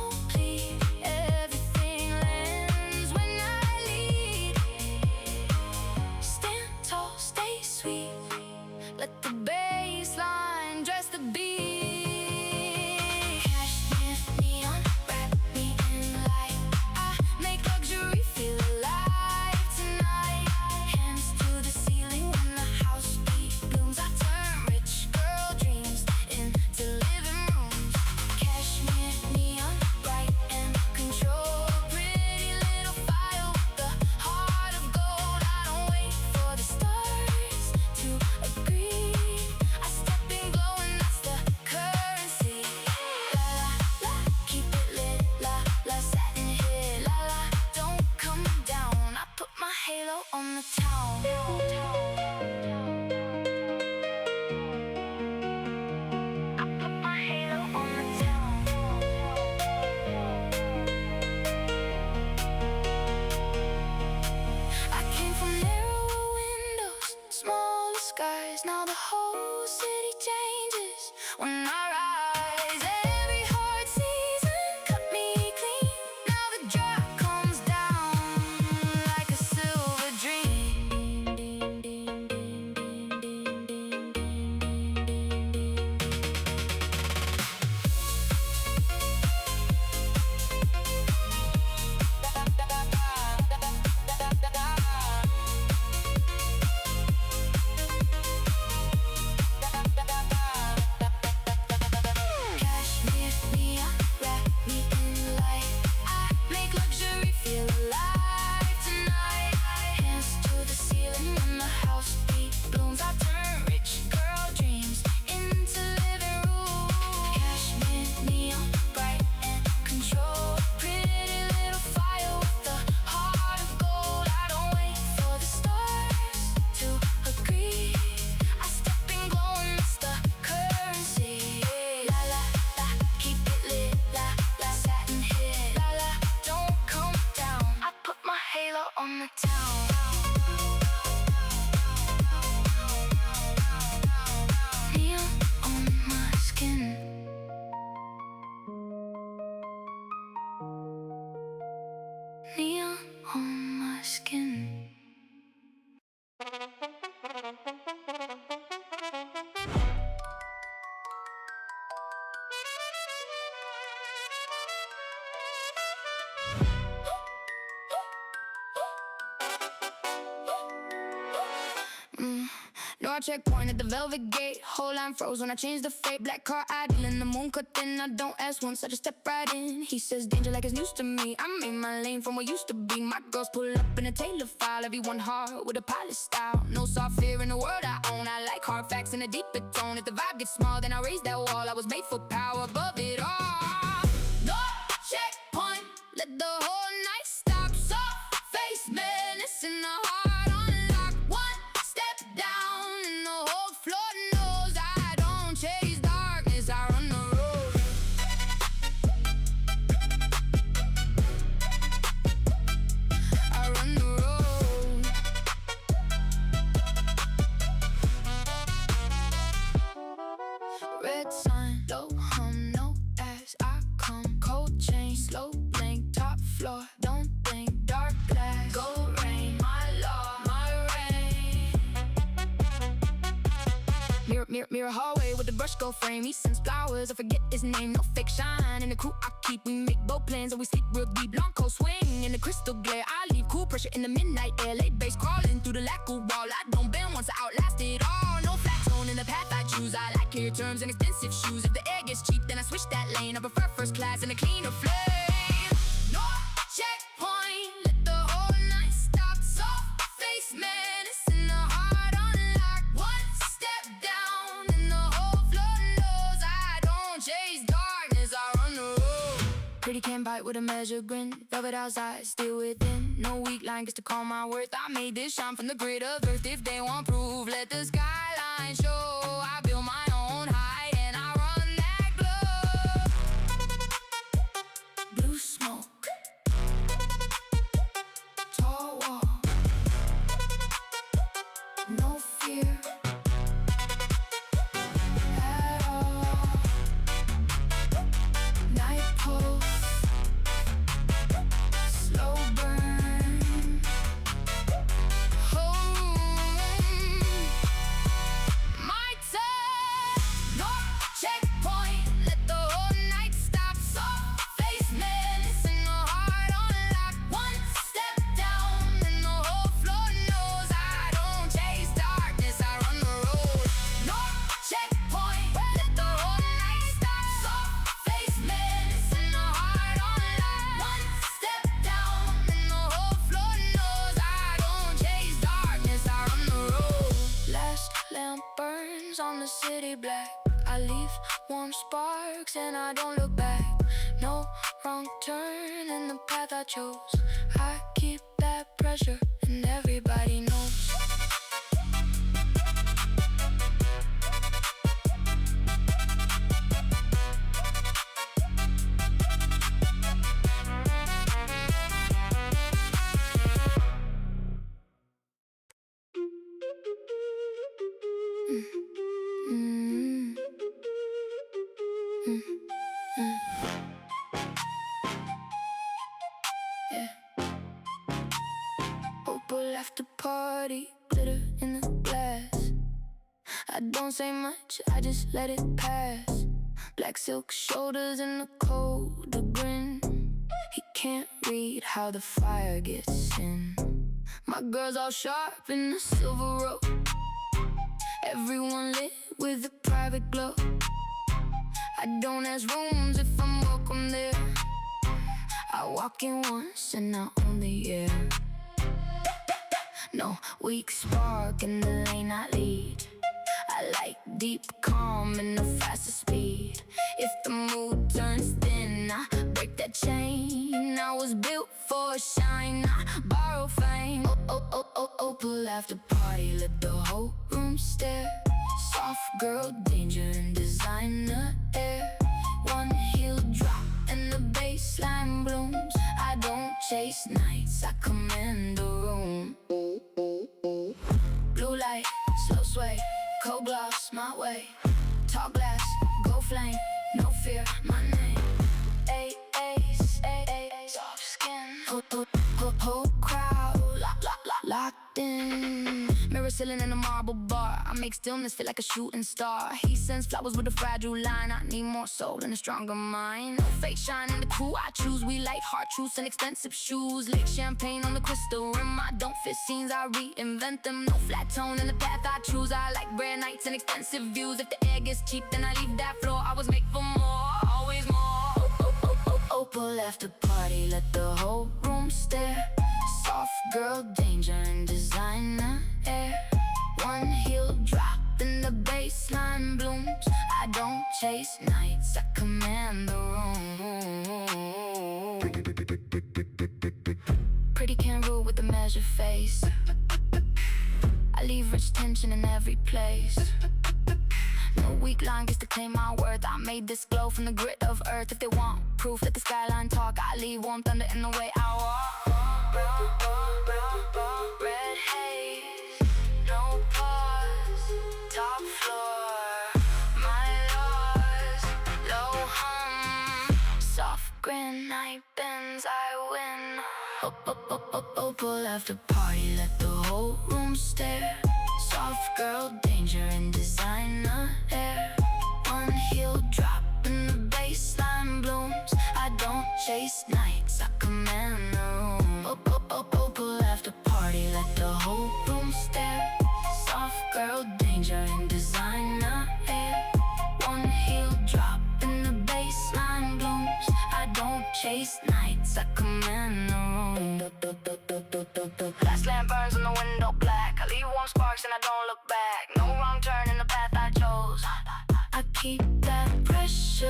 car checkpoint at the velvet gate. Whole line froze when I changed the fate. Black car ideal in the moon cut thin. I don't ask once, I just step right in. He says danger like it's news to me. I'm in my lane from what used to be. My girls pull up in a Taylor file. Everyone hard with a pilot style. No soft fear in the world I own. I like hard facts in a deeper tone. If the vibe gets small, then I raise that wall. I was made for power above it all. No checkpoint, let the whole night stop. Soft face madness in the heart unlock. One step down and the whole floor knows I don't chase darkness, I run the road. I run the road. Red sign, low hum, no as I come. Cold chain, slow blink, top floor, don't think. Dark glass, gold rain, my law, my rain. Mirror hallway with the brush gold frame. He sends flowers, I forget his name. No fake shine in the crew I keep. We make bold plans and we sleep real deep. Long cold swing in the crystal glare. I leave cool pressure in the midnight air. Late bass crawling through the lacquer wall. I don't bend once I outlast it all. No flat zone in the path I choose. I like clear terms and expensive shoes. If the air gets cheap, then I switch that lane. I prefer first class and a cleaner flame. No checkpoint, let the whole night stop. Soft face madness in the heart unlock. One step down and the whole floor knows I don't chase darkness, I run the road. Pretty can bite with a measured grin. Velvet outside, still within. No weak line gets to call my worth. I made this shine from the grid of earth. If they want proof, let the skyline show. I build my own height and I run that globe. Blue smoke, tall wall, no fear at all. Night pulse, slow burn, home. My turn, no checkpoint, let the whole night stop. Soft face madness in the heart unlock. One step down and the whole floor knows I don't chase darkness, I run the road. No checkpoint, let the whole night stop. Soft face madness in the heart unlock. One step down and the whole floor knows I don't chase darkness, I run the road. Last lamp burns on the city black. I leave warm sparks and I don't look back. No wrong turn in the path I chose. I keep that pressure and everybody knows. Yeah. Opal after party, glitter in the glass. I don't say much, I just let it pass. Black silk shoulders and a cold grin. He can't read how the fire gets in. My girl's all sharp in the silver rope. Everyone lit with a private glow. I don't ask rooms if I'm welcome there. I walk in once and I own the air. No weak spark in the lane I lead. I like deep calm and the fastest speed. If the mood turns thin, I break that chain. I was built for shine, I borrow fame. Opal after party, let the whole room stare. Soft girl, danger and designer air. One heel drop and the bassline blooms. I don't chase nights, I command the room. Blue light, slow sway, cold gloss my way. Tall glass, gold flame, no fear, my name. Soft skin, whole crowd locked in. Mirror ceiling in a marble bar. I make stillness feel like a shooting star. He sends flowers with a fragile line. I need more soul and a stronger mind. No fake shine in the crew I choose. We like hard truths and expensive shoes. Lick champagne on the crystal rim. I don't fit scenes, I reinvent them. No flat tone in the path I choose. I like rare nights and expensive views. If the air gets cheap, then I leave that floor. I was made for more, always more. Opal after party, let the whole room stare. Soft girl, danger and designer air. One heel drop and the baseline blooms. I don't chase nights, I command the room. Pretty can rule with the measure face. I leave rich tension in every place. No weak line gets to claim my worth. I made this glow from the grit of earth. If they want proof that the skyline talk, I leave warm thunder in the way I walk. Red haze, no pause, top floor. My laws, low hum, soft grin, night bends, I win. Opal after party, let the whole room stare. Soft girl, danger and designer air. One heel drop and the baseline blooms. I don't chase nights, I command the room. Opal after party, let the whole room stare. Soft girl, danger and designer air. One heel drop and the baseline blooms. I don't chase nights, I command the room. Last lamp burns on the window black. I leave warm sparks and I don't look back. No wrong turn in the path I chose. I keep that pressure,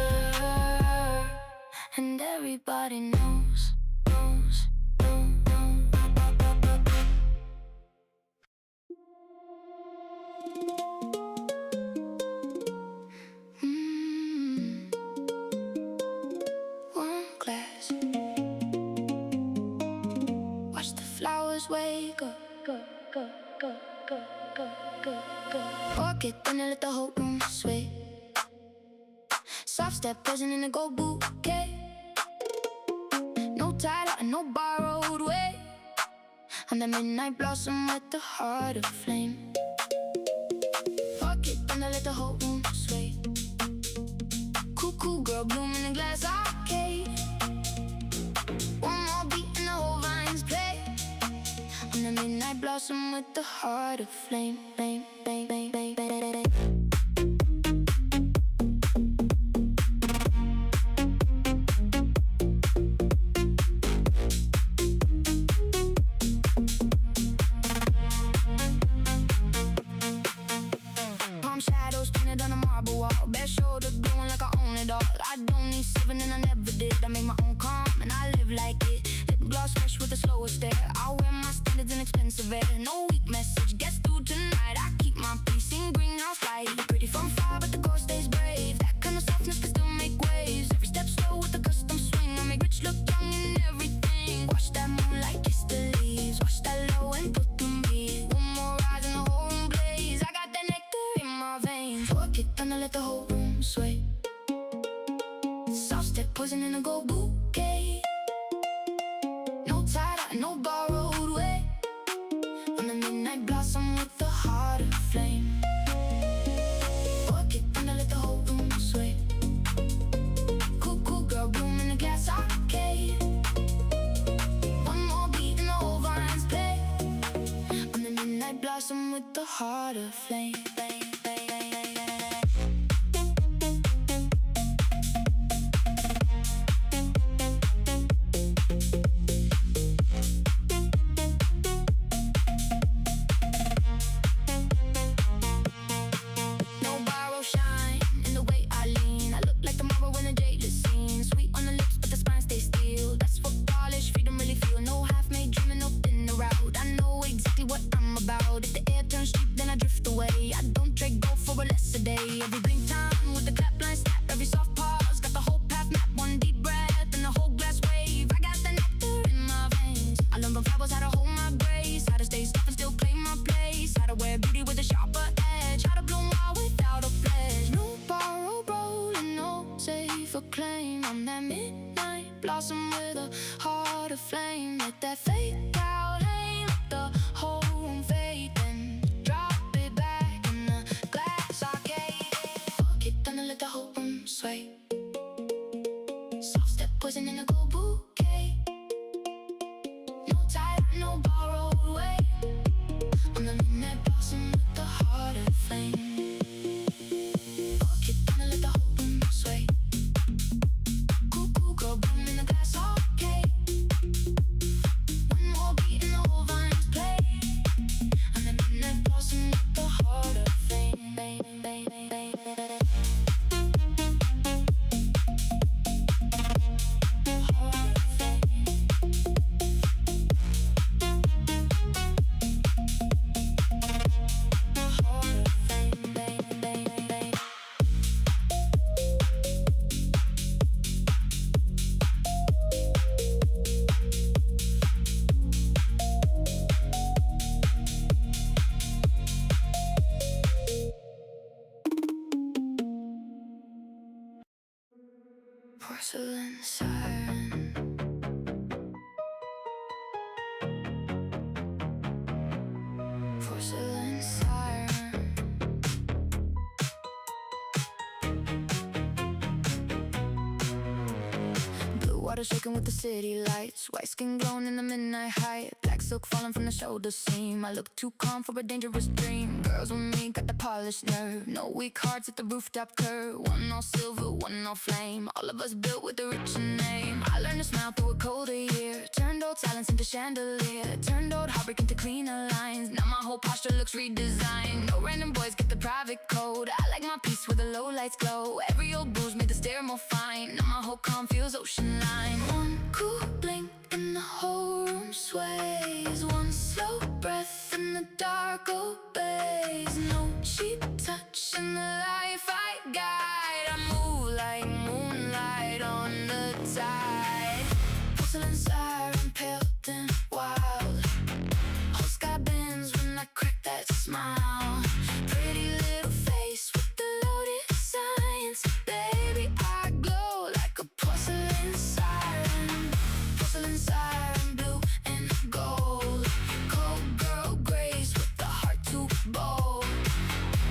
and everybody knows. One glass, watch the flowers wake up. Orchid, then I let the whole room sway. Soft step, present in a gold bouquet. No title and no borrowed way. I'm the midnight blossom with the heart of flame. Orchid, then I let the whole room sway. Cool girl, bloom in a glass arcade. One more beat and the whole vines play. I'm the midnight blossom with the heart of flame. Palm shadows painted on a marble wall. Bare shoulder glowing like I own it all. I don't need seven and I never did. I make my own calm and I live like it. Lip gloss fresh with a slower stare. I wear my standards in expensive air. No weak message gets through tonight. I keep my peace in greenhouse light. Pretty from far but the core stays brave. That kind of softness can still make waves. Every step slow with a custom swing. I make rich look young in everything. Watch that moonlight kiss the leaves. Watch that low and put them breathe. One more rise and the whole room blaze. I got that nectar in my veins. Orchid, thunder, let the whole room sway. Soft step, poison in a gold bouquet. No title and no borrowed way. I'm the midnight blossom with the heart of flame. Orchid, thunder, let the whole room sway. Cool girl, bloom in a glass arcade. One more beat and the whole vines play. I'm the midnight blossom with the heart of flame. Every blink time with the clap line snap. Every soft pause, got the whole path map. One deep breath and the whole glass wave. I got the nectar in my veins. I learned from flowers how to hold my grace, how to stay soft and still claim my place, how to wear beauty with a sharper edge, how to bloom wild without a pledge. No borrowed rolling, no safe claim. I'm that midnight blossom with a heart of flame. Let that fade out, hey, let the whole room fade and dry. present in a gold bouquet. No tie, no borrowed way. I'm the midnight blossom with the heart of flame. Walk it down and let the whole room sway. Cool, cool girl, bloom in the glass arcade. One more beat and the whole vines play. I'm the midnight blossom with the heart of flame. Porcelain siren. Porcelain siren. Blue water shaking with the city lights. White skin glowing in the midnight height. Black silk falling from the shoulder seam. I look too calm for a dangerous dream. Girls with me got the polished nerve. No weak hearts at the rooftop curve. One all silver, one all flame. All of us built with a richer name. I learned to smile through a colder year. Turned old silence into chandelier. Turned old heartbreak into cleaner lines. Now my whole posture looks redesigned. No random boys get the private code. I like my peace where the low lights glow. Every old bruise made the stare more fine. Now my whole calm feels ocean line. One cool blink and the whole room sways. One slow breath and the dark obeys. No cheap touch in the life I guide. I move like moonlight on the tide. Porcelain siren, pale and wild. Whole sky bends when I crack that smile. Pretty little face with the loaded signs. Baby, I glow like a porcelain siren. Porcelain siren, blue and gold. Cold girl grace with the heart too bold.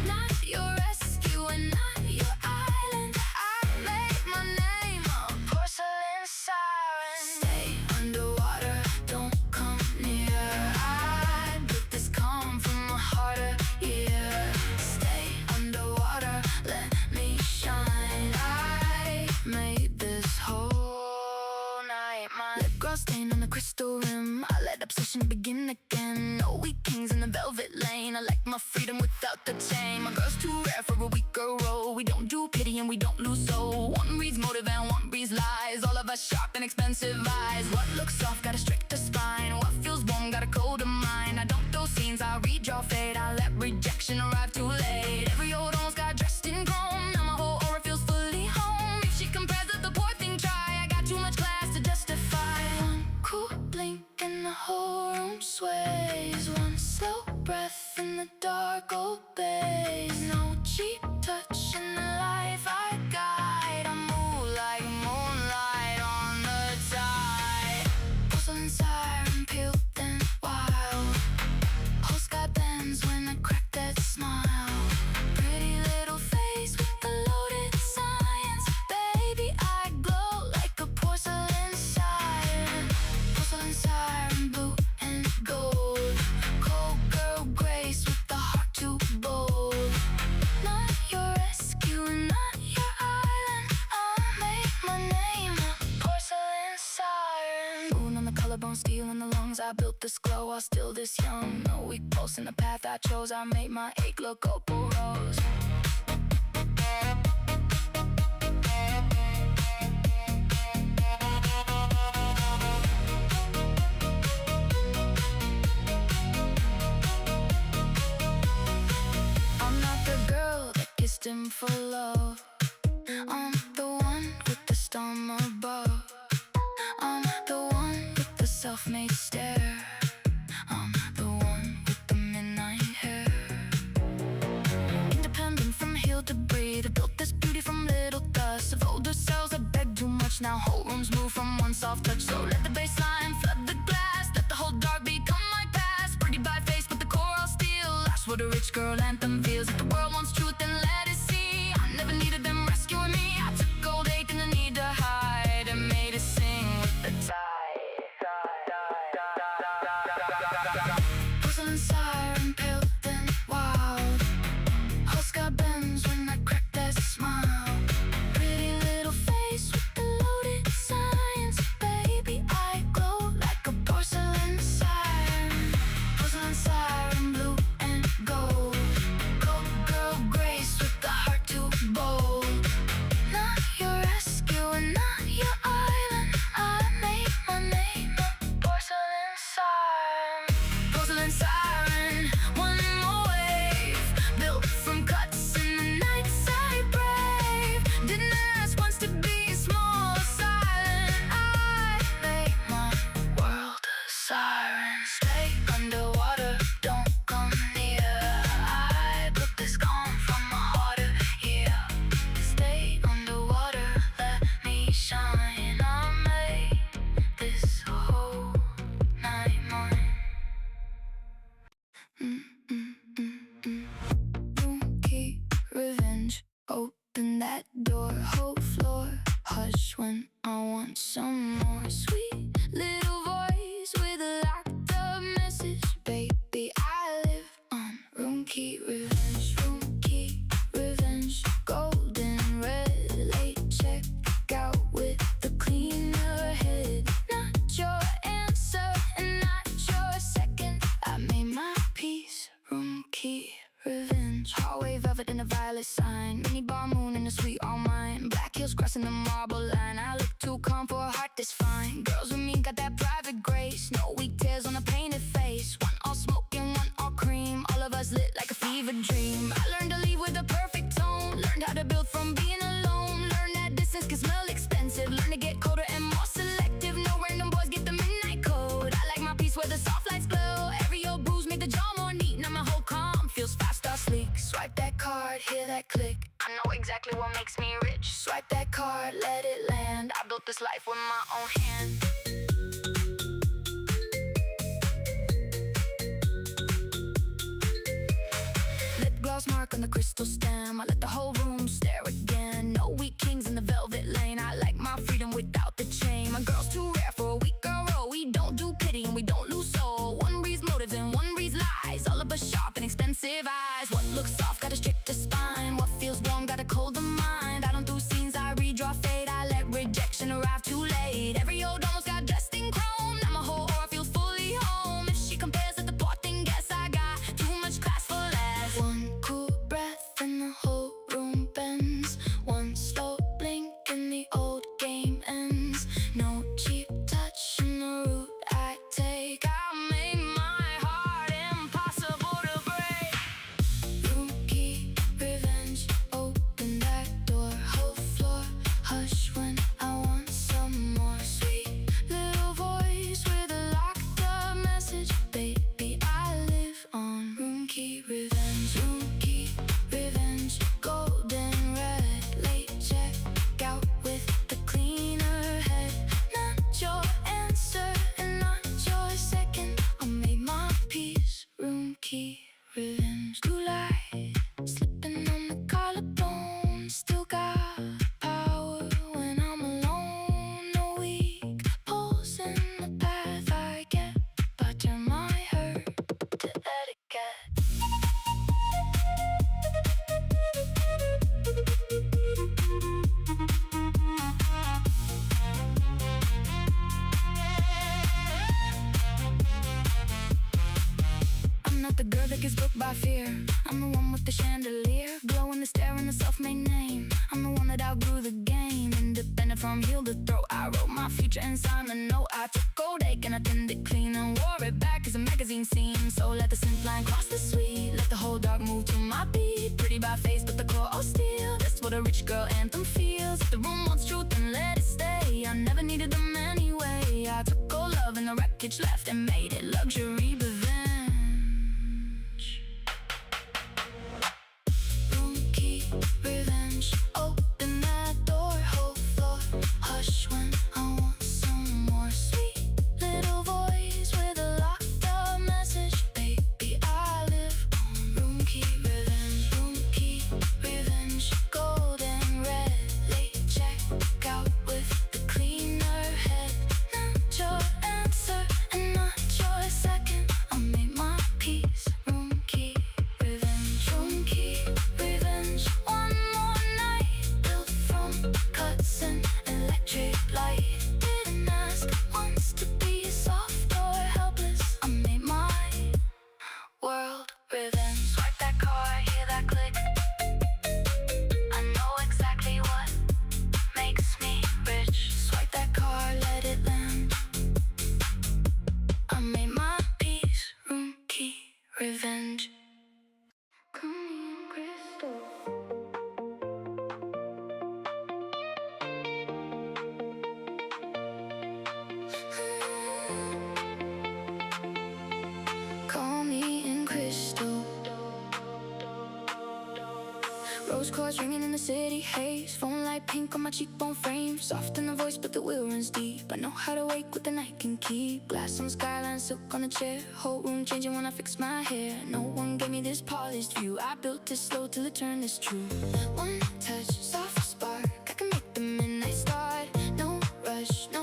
Not your rescue and not your island. I made my name a porcelain siren. Stay underwater, don't come near. I built this calm from a harder year. Stay underwater, let me shine. I made this whole night mine. Lip gloss stain on the crystal rim. I let obsession begin again. No weak kings in the velvet lane. I like my freedom without the chain. My girl's too rare for a weaker role. We don't do pity and we don't lose soul. One reads motive and one reads lies. All of us sharp and expensive eyes. What looks soft got a stricter spine. What feels warm got a colder mind. I don't throw scenes, I redraw fate. I let rejection arrive too late. Every old almost got dressed in chrome. Now my whole aura feels fully home. If she compares it, the poor thing try. I got too much class to justify. One cool blink and the whole room sways. One slow breath and the dark obeys. No cheap touch in the life I guide. I move like moonlight on the tide. Porcelain siren, pale and wild. Whole sky bends when I crack that smile. Pretty little face with the loaded signs. Baby, I glow like a porcelain siren. Porcelain siren, blue and gold. Cold girl grace with the heart too bold. Not your rescue and not your island. I'll make my name a porcelain siren. Moon on the collarbone, steel in the lungs. I built this glow while still this young. No weak pulse in the path I chose. I made my ache look opal rose. I'm not the girl that kissed him for love. I'm the one with the storm above. I'm the one with the self-made stare. I'm the one with the midnight hair. Independent from heel to breathe. I built this beauty from little dust. Of older cells that beg too much. Now whole rooms move from one soft touch. So let the bass line flood the glass. Let the whole dark become my past. Pretty by face but the core all steel. That's what a rich girl anthem feels. If the world wants truth then let it see. I never needed them rescuing me. I took gold hate and the need to hide and made it some more sweet little voice with a locked up message. Baby, I live on room key revenge, room key revenge. Golden red late check out with the cleaner head. Not your answer and not your second. I made my peace, room key revenge. Hallway velvet and a violet sign. Mini bar moon and a sweet all mine. Black heels crossing the marble line. I look too calm for a heart that's fine. Girls with me got that private grace. No weak tears on a painted face. One all smoke and one all cream. All of us lit like a fever dream. I learned to leave with a perfect tone. Learned how to build from being alone. Learned that distance can smell expensive. Learned to get colder and more selective. No random boys get the midnight code. I like my piece where the soft lights glow. Every old bruise make the jaw more neat. Now my whole calm feels fast or sleek. Swipe that card, hear that click. I know exactly what makes me rich. Swipe that card, let it land. I built this life with my own hand. Lip gloss mark on the crystal stem. I let the whole room stare again. No weak kings in the velvet lane. I like my freedom without the chain. My girl's too rare for a weak girl roll. We don't do pity and we don't lose soul. One reads motives and one reads lies. All of us sharp and expensive eyes. What looks soft got a stricter spine. What feels warm got a colder mind. I don't do scenes, I redraw fate. I let rejection arrive too late. Every old almost got dressed in chrome. Now my whole aura feels fully home. If she compares at the part, then guess I got too much class for less. One cool breath and the whole room bends. One slow blink and the old game ends. No cheap touch in the route I take. I made my heart impossible to break. Room key revenge, open that door. Whole floor hush when I want some more. Sweet little voice with a locked up message. Baby, I live on room key revenge, room key revenge. Golden red late check out with the cleaner head. Not your answer and not your second. I made my peace, room key revenge. Blue light slipping on the collarbone. Still got power when I'm alone. No weak pulse in the path I get. But turn my hurt to etiquette. I'm not the girl that gets booked by fear. I'm the one with the chandelier, glow in the stare and the self-made name. I'm the one that outgrew the game, independent from heel to throat. I wrote my future inside the note. I took old ache and I thinned it clean and wore it back as a magazine scene. So let the synth line cross the suite. Let the whole dark move to my beat. Pretty by face but the core all steel. That's what a rich girl anthem feels. If the room wants truth then let it stay. I never needed them anyway. I took all love and the wreckage left and made it luxury revenge. Room key revenge, open that door. Whole floor hush when I want some more. Sweet little voice with a locked up message. Baby, I live on room key revenge, room key revenge. Golden red late check out with the cleaner head. Not your answer and not your second. I made my peace, room key revenge, room key revenge. One more night built from cuts and electric light. Didn't ask once to be soft or helpless. I made my world revenge. Swipe that card, hear that click. I know exactly what makes me rich. Swipe that card, let it land. I made my peace, room key revenge. Come in, crystal. Call me in crystal. Rose chords ringing in the city haze. Phone light pink on my cheekbone frame. Soft in the voice but the will runs deep. I know how to wake what the night can keep. Glass on the skyline, silk on the chair. Whole room changing when I fix my hair. No one gave me this polished view. I built it slow till it turned this true. One touch, soft spark, I can make the midnight start. No rush, no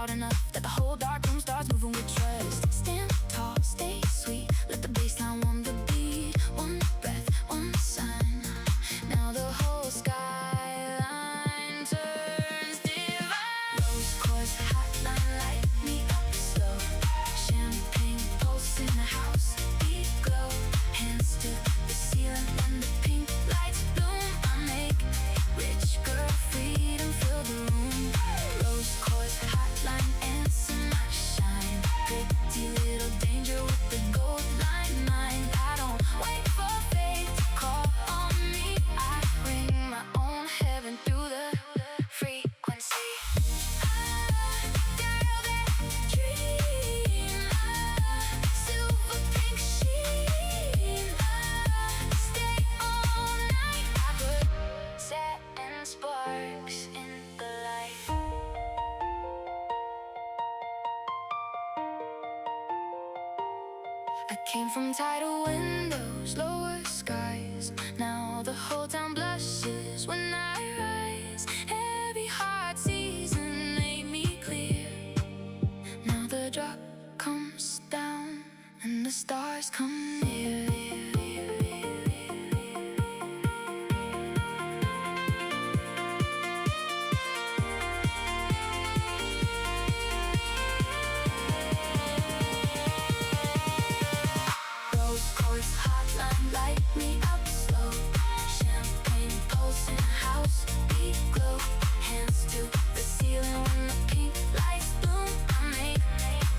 loud enough that the whole dark room starts moving with trust. Stand tall, stay sweet, let the bassline warm the beat. One breath, one sign, now the whole skyline turns divine. Rose quartz hotline, light me up slow. Champagne pulse in the house, beat glow. Hands to the ceiling when the pink lights bloom. I make rich girl freedom fill the room. Rose quartz hotline, answer my shine. Pretty little danger with the gold line mind. I don't wait for fate to call on me. I bring my own heaven through the frequency. Girl that dream, silver pink sheen. Stay all night. I put satin sparks in the light. I came from tidal windows, lower skies. Now the whole town blushes when I rise. Heavy heart season made me clear. Now the drop comes down and the stars come near. Rose quartz hotline, light me up slow. Champagne pulse in the house, beat glow. Hands to the ceiling when the pink lights bloom. I make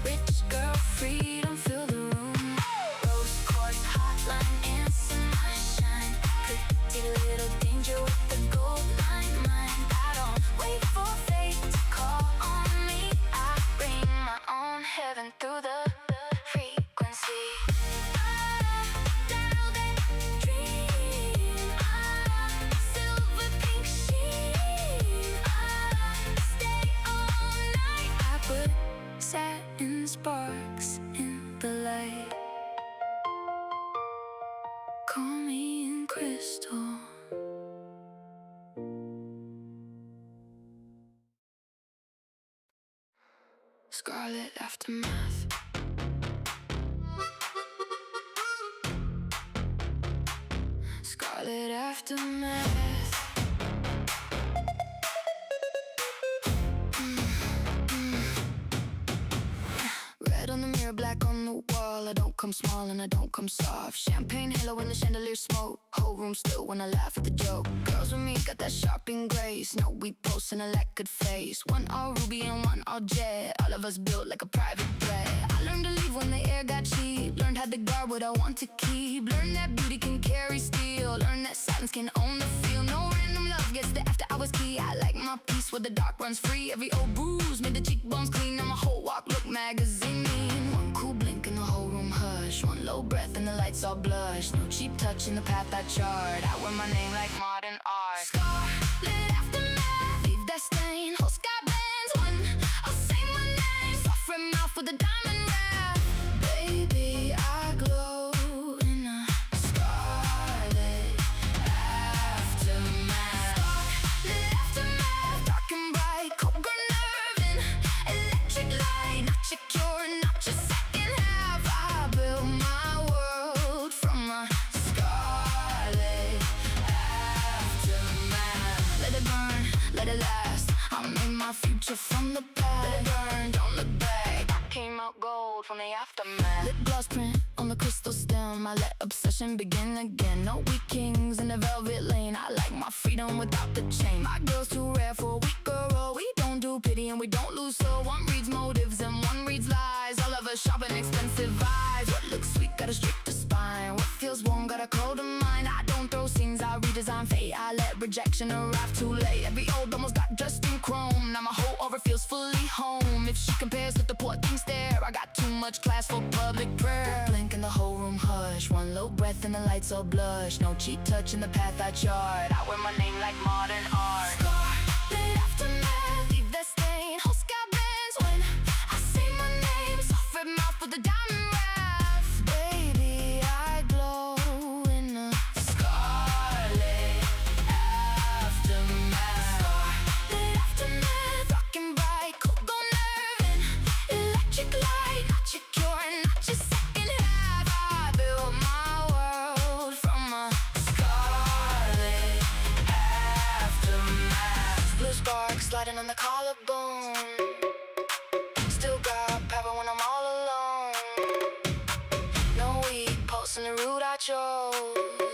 rich girl freedom fill the room. Rose quartz hotline, answer my shine. Pretty little danger with the gold line mind. I don't wait for fate to call on me. I bring my own heaven through the frequency. Girl that dream, silver pink sheen. Stay all night. I put satin sparks in the light. Call me in crystal. Scarlet aftermath. Scarlet aftermath. Red on the mirror, black on the wall. I don't come small and I don't come soft. Champagne halo when the chandelier smoke. Whole room still when I laugh at the joke. Girls with me got that sharp grace. No, we post in a lacquered face. One all ruby and one all jet. All of us built like a private jet. I learned to leave when the air got cheap. Learned how to guard what I want to keep. Learned that beauty can carry steel. Learned that silence can own the field. No random love gets the after hours key. I like my peace where the dark runs free. Every old bruise made the cheekbones clean. Now my whole walk look magazine. One cool blink and the whole room hush. One low breath and the lights all blush. No cheap touch in the path I chart. I wear my name like modern art. Scarlet aftermath, leave that stain. Whole sky bends when I'll say my name. Soft red mouth with a diamond wrap. Baby, I glow in a scarlet aftermath. Scarlet aftermath, dark and bright, cold girl nerve and electric light. Not your cure, not your second half. I built my world from a scarlet aftermath. Let it burn, let it last. I'll make my future from the past. Let it burn, don't look back. I came out gold from the aftermath. Lip gloss print on the crystal stem. I let obsession begin again. No weak kings in the velvet lane. I like my freedom without the chain. My girl's too rare for a weak girl. We don't do pity and we don't lose soul. One reads motives and one reads lies. All of us shopping expensive vibes. What looks sweet got a stricter spine. What feels warm got a colder mind. I don't throw scenes, I redesign fate. I let rejection arrive too late. Every old almost got dressed in chrome. Now my whole aura feels fully home. If she compares with the poor things there, I got too much class for public prayer. Blink and the whole room hush. One low breath and the lights all blush. No cheap touch in the path I chart. I wear my name like modern art. Scarlet aftermath, leave that stain. Whole sky bends when I say my name. Soft red mouth with a diamond wrap. Baby, I glow in a scarlet aftermath. Scarlet aftermath, rock and bright, cold gold nerve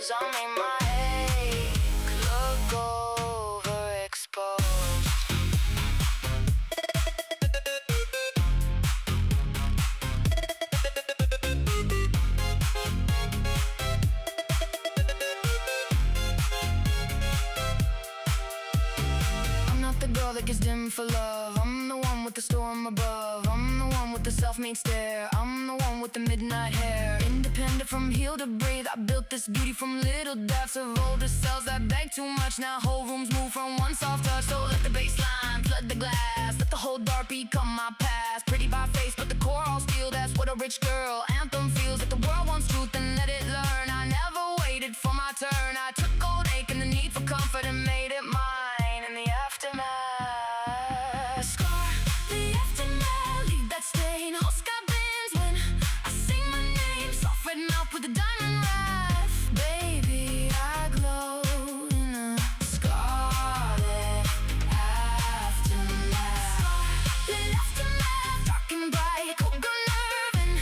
clothes. I made my ache look overexposed. I'm not the girl that gets dim for love. I'm the one with the storm above. I'm the one with the self-made stare. I'm the one with the midnight hair. Independent from heel to breathe. I built this beauty from little depths of older cells that beg too much. Now whole rooms move from one soft touch. So let the bass line flood the glass. Let the whole dark become my past. Pretty by face, but the core all steel. That's what a rich girl anthem feels. If the world wants truth, then let it learn. I never waited for my turn. I took old ache and the need for comfort and made it mine in the aftermath. Scar, the aftermath, leave that stain. Whole sky bends when I sing my name. Soft red mouth with a diamond wrath. Baby, I glow in a scarlet aftermath. Scarlet aftermath, dark and bright, cold girl nerve and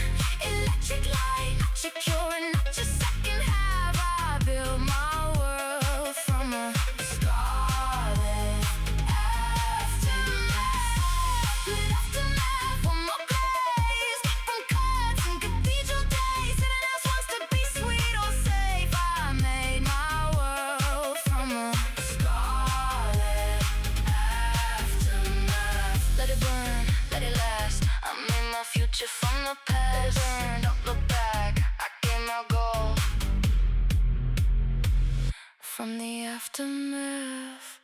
electric light. Not secure and not just second half. I built my world from a scarlet aftermath. Scarlet aftermath, one more glaze from cuts and cathedral days. Sitting else wants to be sweet or safe. I made my world from a scarlet aftermath. Let it burn, let it last. I made my future from the past. Let it burn, don't look back. I came out gold from the aftermath.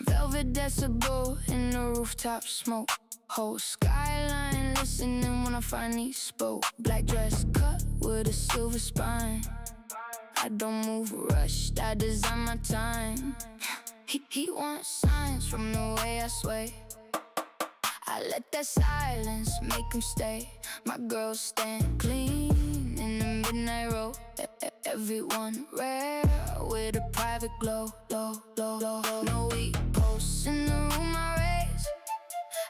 Velvet decibel in the rooftop smoke. Whole skyline listening when I finally spoke. Black dress cut with a silver spine. I don't move rushed, I design my time. He wants signs from the way I sway. I let that silence make him stay. My girls stand clean in the midnight row. Everyone rare with a private glow. No weak posts in the room I raise.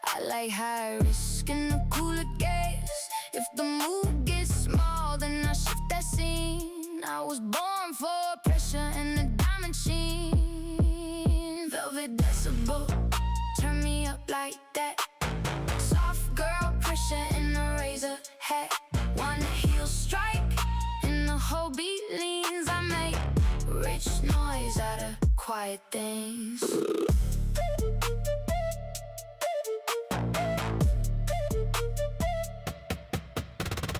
I like high risk in the cooler gaze. If the mood gets small, then I shift that scene. I was born for pressure and the diamond sheen. Velvet decibel, turn me up like that. Soft girl pressure in the razor hat. One heel strike and the whole beat leans. I make rich noise out of quiet things.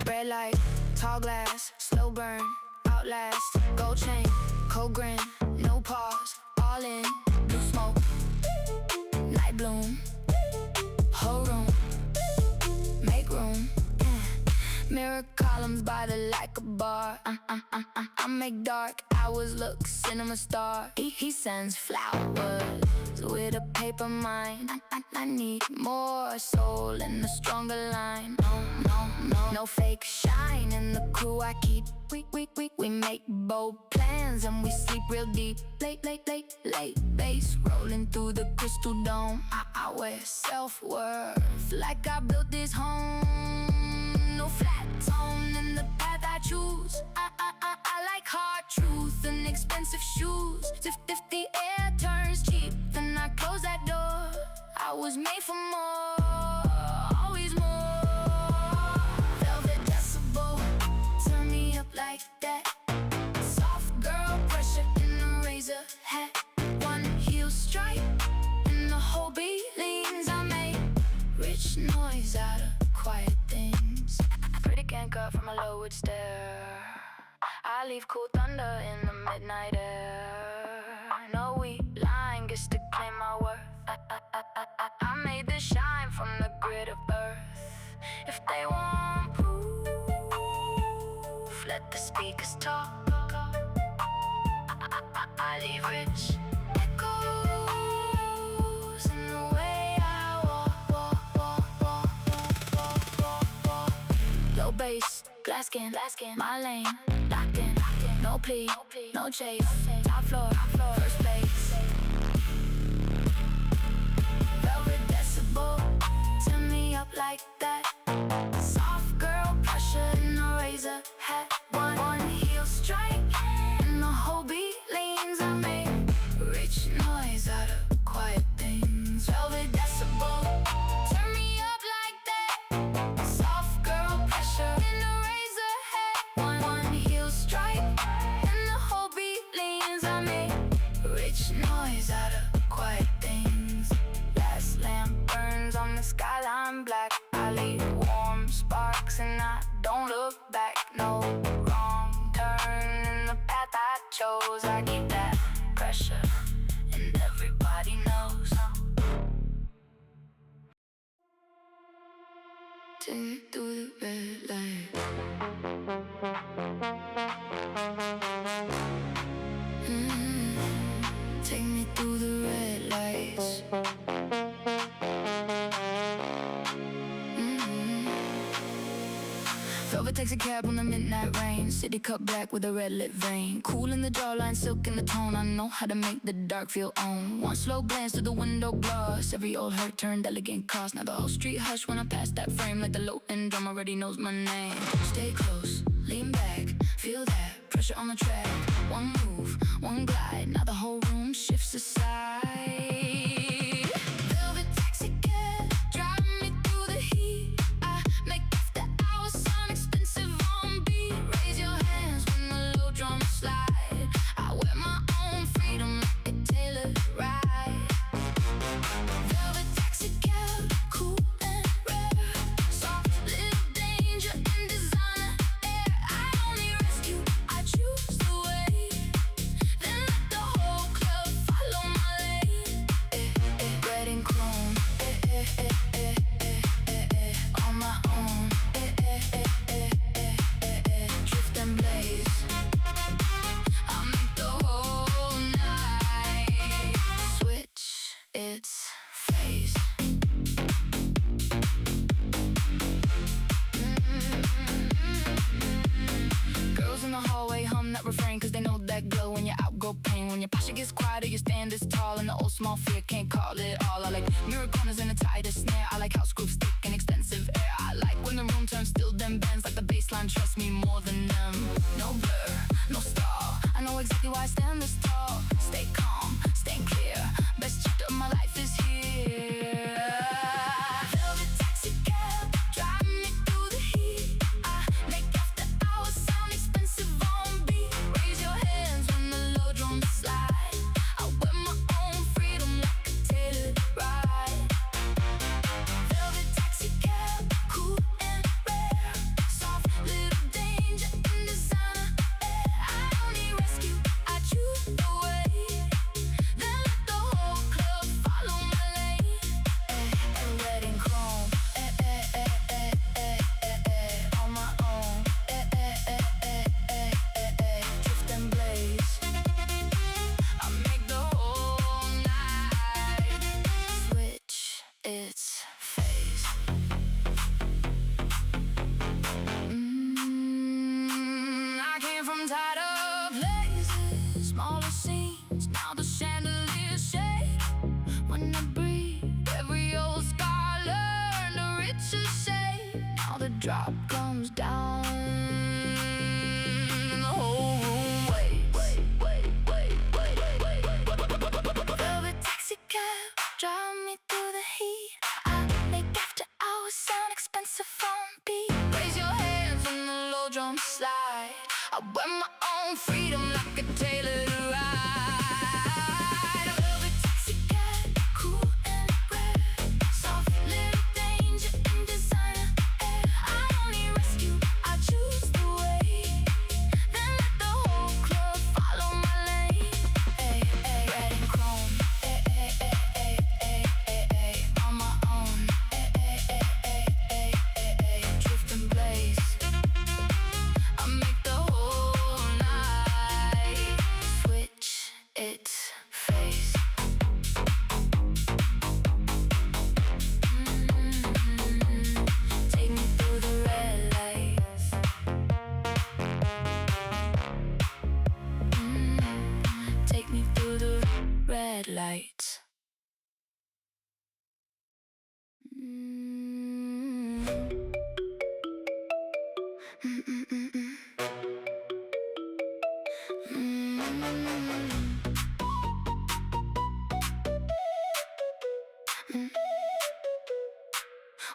Red light, tall glass, slow burn, outlast. Gold chain, cold grin, no pause, all in. Blue smoke, night bloom, whole room, make room. Mirror columns by the like a bar. I make dark hours look cinema star. He sends flowers with a paper mind. I need more soul and a stronger line. No fake shine in the crew I keep. We make bold plans and we sleep real deep. Late bass rolling through the crystal dome. I wear self-worth like I built this home. No flat tone in the path I choose. I like hard truth and expensive shoes. If the air turns cheap, then I close that door. I was made for more, always more. Velvet decibel, turn me up like that. Soft girl pressure in the razor hat. One heel strike and the whole beat leans. I make rich noise out of quiet things. Pretty can't cut from a lowered stare. I leave cool thunder in the midnight air. No weak line gets to claim my worth. I made this shine from the grid of earth. If they want proof, let the speakers talk. I leave rich echoes in the way I walk. Low bass, glass my lane, locked in, no plea, no chase, top floor, first place. Velvet decibel, turn me up like that. Soft girl pressure in a razor hat. One heel strike and the whole beat leans on me. Rich noise out of quiet things. Velvet decibel, turn me up like that. Soft girl pressure in a razor hat. One heel strike and the whole beat leans on me. Rich noise out of quiet things. Last lamp burns on the skyline black. I leave warm sparks and I don't look back. No wrong turn in the path I chose. I keep that pressure and everybody knows. Take me through the red light. Take me through the red lights. Velvet takes a cab on the midnight rain. City cut black with a red lit vein. Cool in the jawline, silk in the tone. I know how to make the dark feel on. One slow glance through the window glass. Every old hurt turned elegant cost. Now the whole street hush when I pass that frame. Like the low-end drum already knows my name. Stay close, lean back, feel that pressure on the track. One move, one glide. Now the whole room shifts aside. Velvet taxi cab, driving me through the heat. I make after hours sound expensive on beat. Raise your hands when the low drums slide. I wear my own freedom like a tailored ride. Velvet taxi cab, cool and rare. Soft little danger and designer air. I only rescue, I choose the way. Then let the whole club follow my lane. Red and chrome, on my own. Drift and blaze, I make the whole night switch its face. Girls in the hallway hum that refrain, cause they know that glow when you're outgrow pain. When your posture gets quieter, your stand is tall, and the old small fear can't call it all. I like mirror corners in a tighter snare. I like house grooves thick and extensive air. I like when the room turns still then bends. Like the baseline, trust me more than them. No blur, no stall. I know exactly why I stand this tall. Stay calm, stay clear. Best chapter of my life is here. Velvet taxi cab, driving me through the heat. I make after hours sound expensive on beat. Raise your hands when the low drums slide. I wear my own freedom like a tailored ride. Velvet taxi cab, cool and rare. Soft little danger in designer air. I only rescue, I choose the way. Then let the whole club follow my lane. Red and chrome, on my own. Drift and blaze, I make the whole night switch its phase. I came from tighter places, smaller scenes. Now the chandelier shake when I breathe. Every old scar learned a richer shade. Now the drop comes down and the whole room waits. Velvet taxi cab, drive me through the heat. I make after hours sound expensive on beat. Raise your hands when the low drums slide. I wear my own freedom like a tailored ride. Velvet taxi cab, cool and rare. Soft little danger in designer air. I only rescue, I choose the way. Then let the whole club follow my lane. Red and chrome, on my own. Drift and blaze, I make the whole night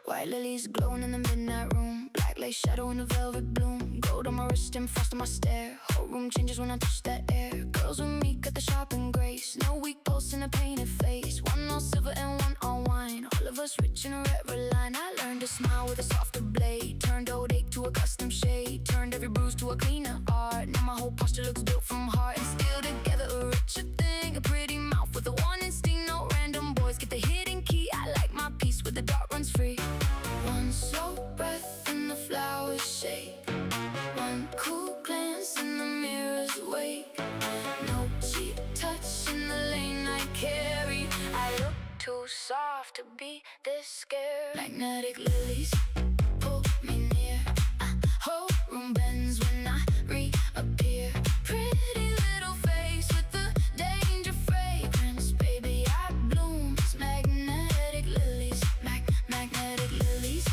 White lilies glowing in the midnight room, black lace shadow in the velvet bloom, gold on my wrist and frost on my stare. Whole room changes when I touch that air. Girls with me got the sharp and grace, no weak pulse in a painted face. One all silver and one all wine, all of us rich in a red line. I learned to smile with a softer blade, turned old ache to a custom shade, turned every bruise to a cleaner art. Now my whole posture looks built from heart, and still together a richer thing. A pretty mouth with a one instinct, no random boys get the hidden key. I like my peace where the dark runs free. One slow breath and the flowers shake, one cool glance and the mirrors wake. No cheap touch in the lane I carry. I look too soft to be this scared. Magnetic lilies pull me near, whole room bends when I reappear. Pretty little face with the danger fragrance, baby I bloom as magnetic lilies. Magnetic lilies,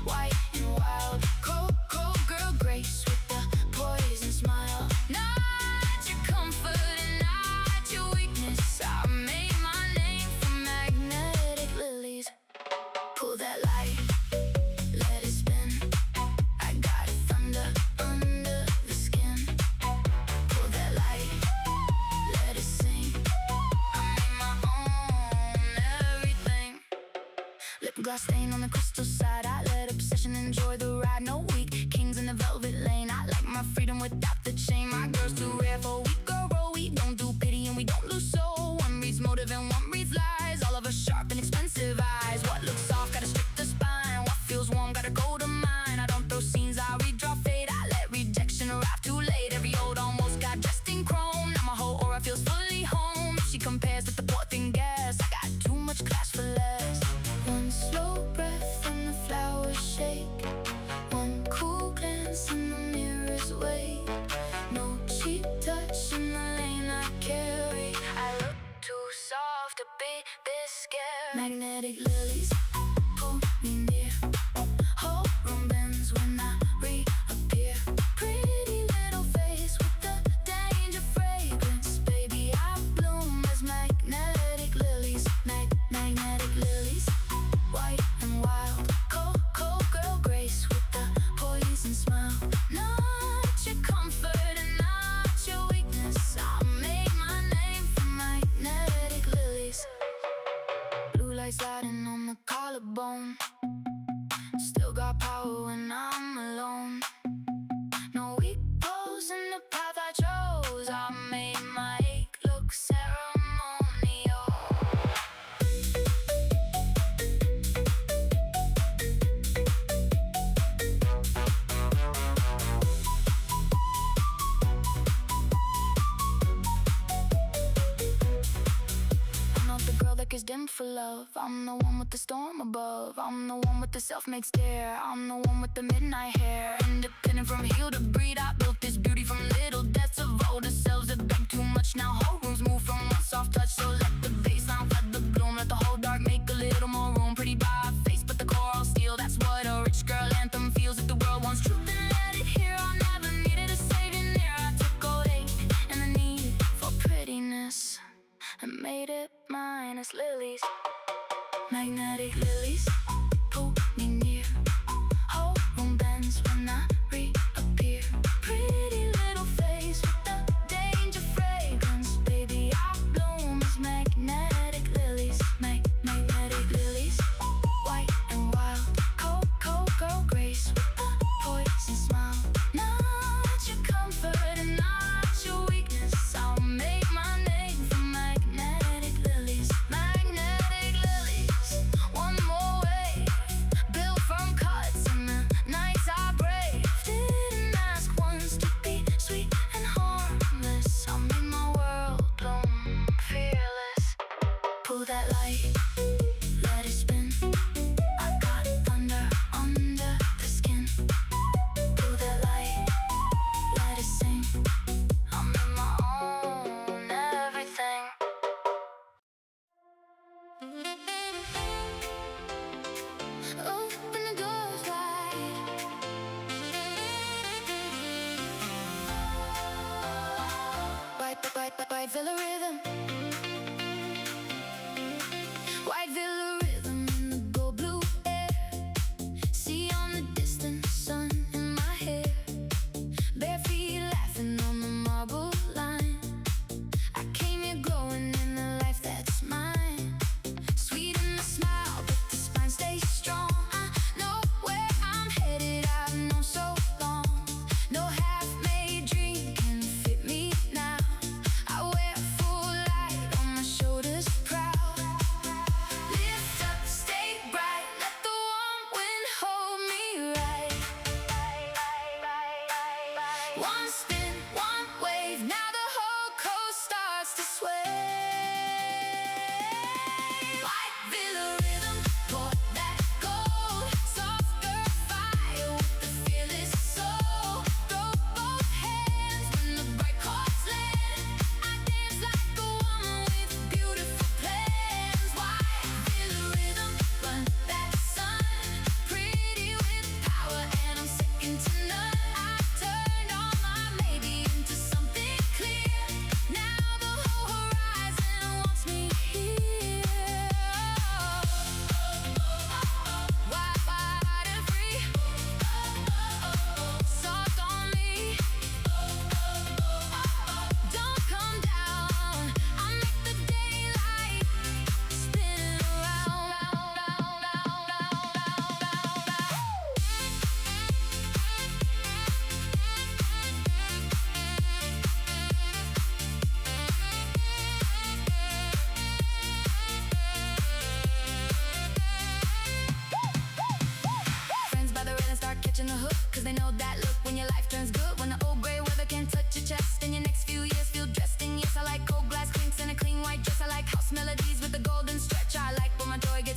white and wild, cold, cold girl grace with the poison smile. Not your comfort and not your weakness, I made my name from magnetic lilies. Pull that light, let it spin, I got thunder under the skin. Pull that light, let it sing, I made my own everything. Lip gloss stain on the crystal side, I let obsession enjoy the ride. No weak kings in the velvet lane, I like my freedom without the chain. My girl's too rare for a weak girl roll. We don't do pity and we don't lose soul. One reads motive and one reads lies, all of us sharp and expensive eyes. What looks soft gotta strip the spine, what feels warm gotta go to mine. I don't throw scenes, I redraw fate, I let rejection arrive too late. Every old almost got dressed in chrome, now my whole aura feels fully home. She compares with the poor thing gas, I got too much class for less. One slow breath and the flowers shake, one cool glance and the mirrors wake. No cheap touch in the lane I carry. I look too soft to be this scared. Magnetic lilies pull me near, whole room bends when I reappear. Pretty little face with the danger fragrance, baby I bloom as magnetic lilies. Magnetic lilies, white and wild, cold, cold girl grace with the poison smile. Not your comfort and not your weakness, I made my name from magnetic lilies. Blue light sliding on the collarbone, still got power when I'm alone. No weak pose in the path I chose, I made my ache look ceremonial. Is dim for love, I'm the one with the storm above, I'm the one with the self-made stare, I'm the one with the midnight hair. Independent from heel to breed, I built this beauty from little deaths of older selves that beg too much. Now whole rooms move from one soft touch, so let the baseline flood the bloom, let the whole dark make a little more room. Pretty by face but the core all steel, that's what a rich girl anthem feels. If the world wants truth then let it hear, I never needed a savior near. I took old ache and the need for prettiness and made it mine as lilies. Magnetic lilies pull me near, whole room bends when I reappear. Pretty little face with the danger fragrance, baby I bloom as magnetic lilies. Magnetic lilies, white and wild, cold, cold girl grace with the poison smile. Not your comfort and not your weakness, I'll make my name from magnetic lilies. Magnetic lilies, one more way.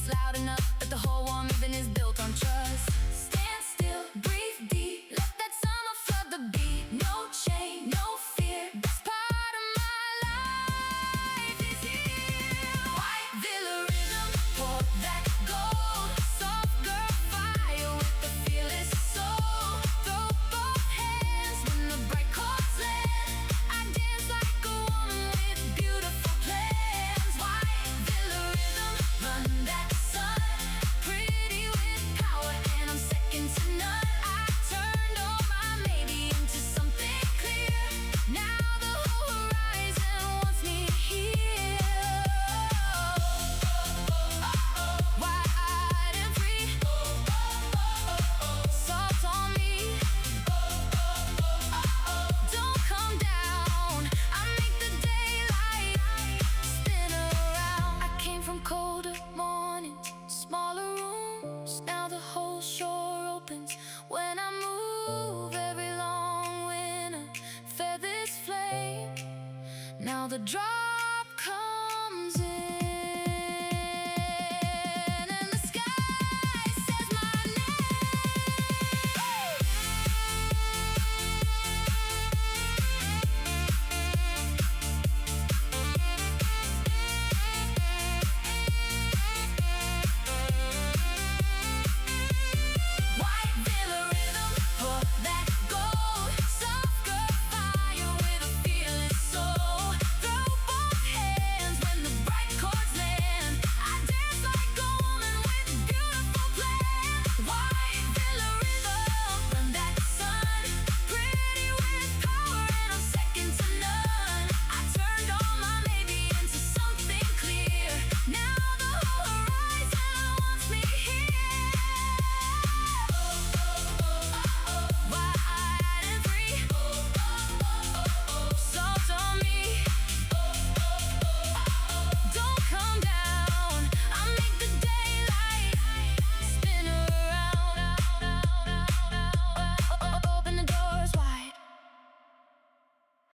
loud enough that the whole war movement is built on trust. Stand still, breathe deep, let that summer flood the beat. No chain, no fear, best part of my life is here. White villa rhythm, pour that gold. Soft girl fire with the fearless soul. Throw both hands when the bright chords land. I dance like a woman with beautiful plans. White villa rhythm, run that sun. Pretty with power and I'm second to none. I turned all my maybe into something clear. Now the whole horizon wants me here. Wide and free, salt on me. Don't come down, I make the daylight spin around. I came from colder mornings, smaller rooms. Now the whole shore opens when I move. Every long winter fed this flame. Now the draw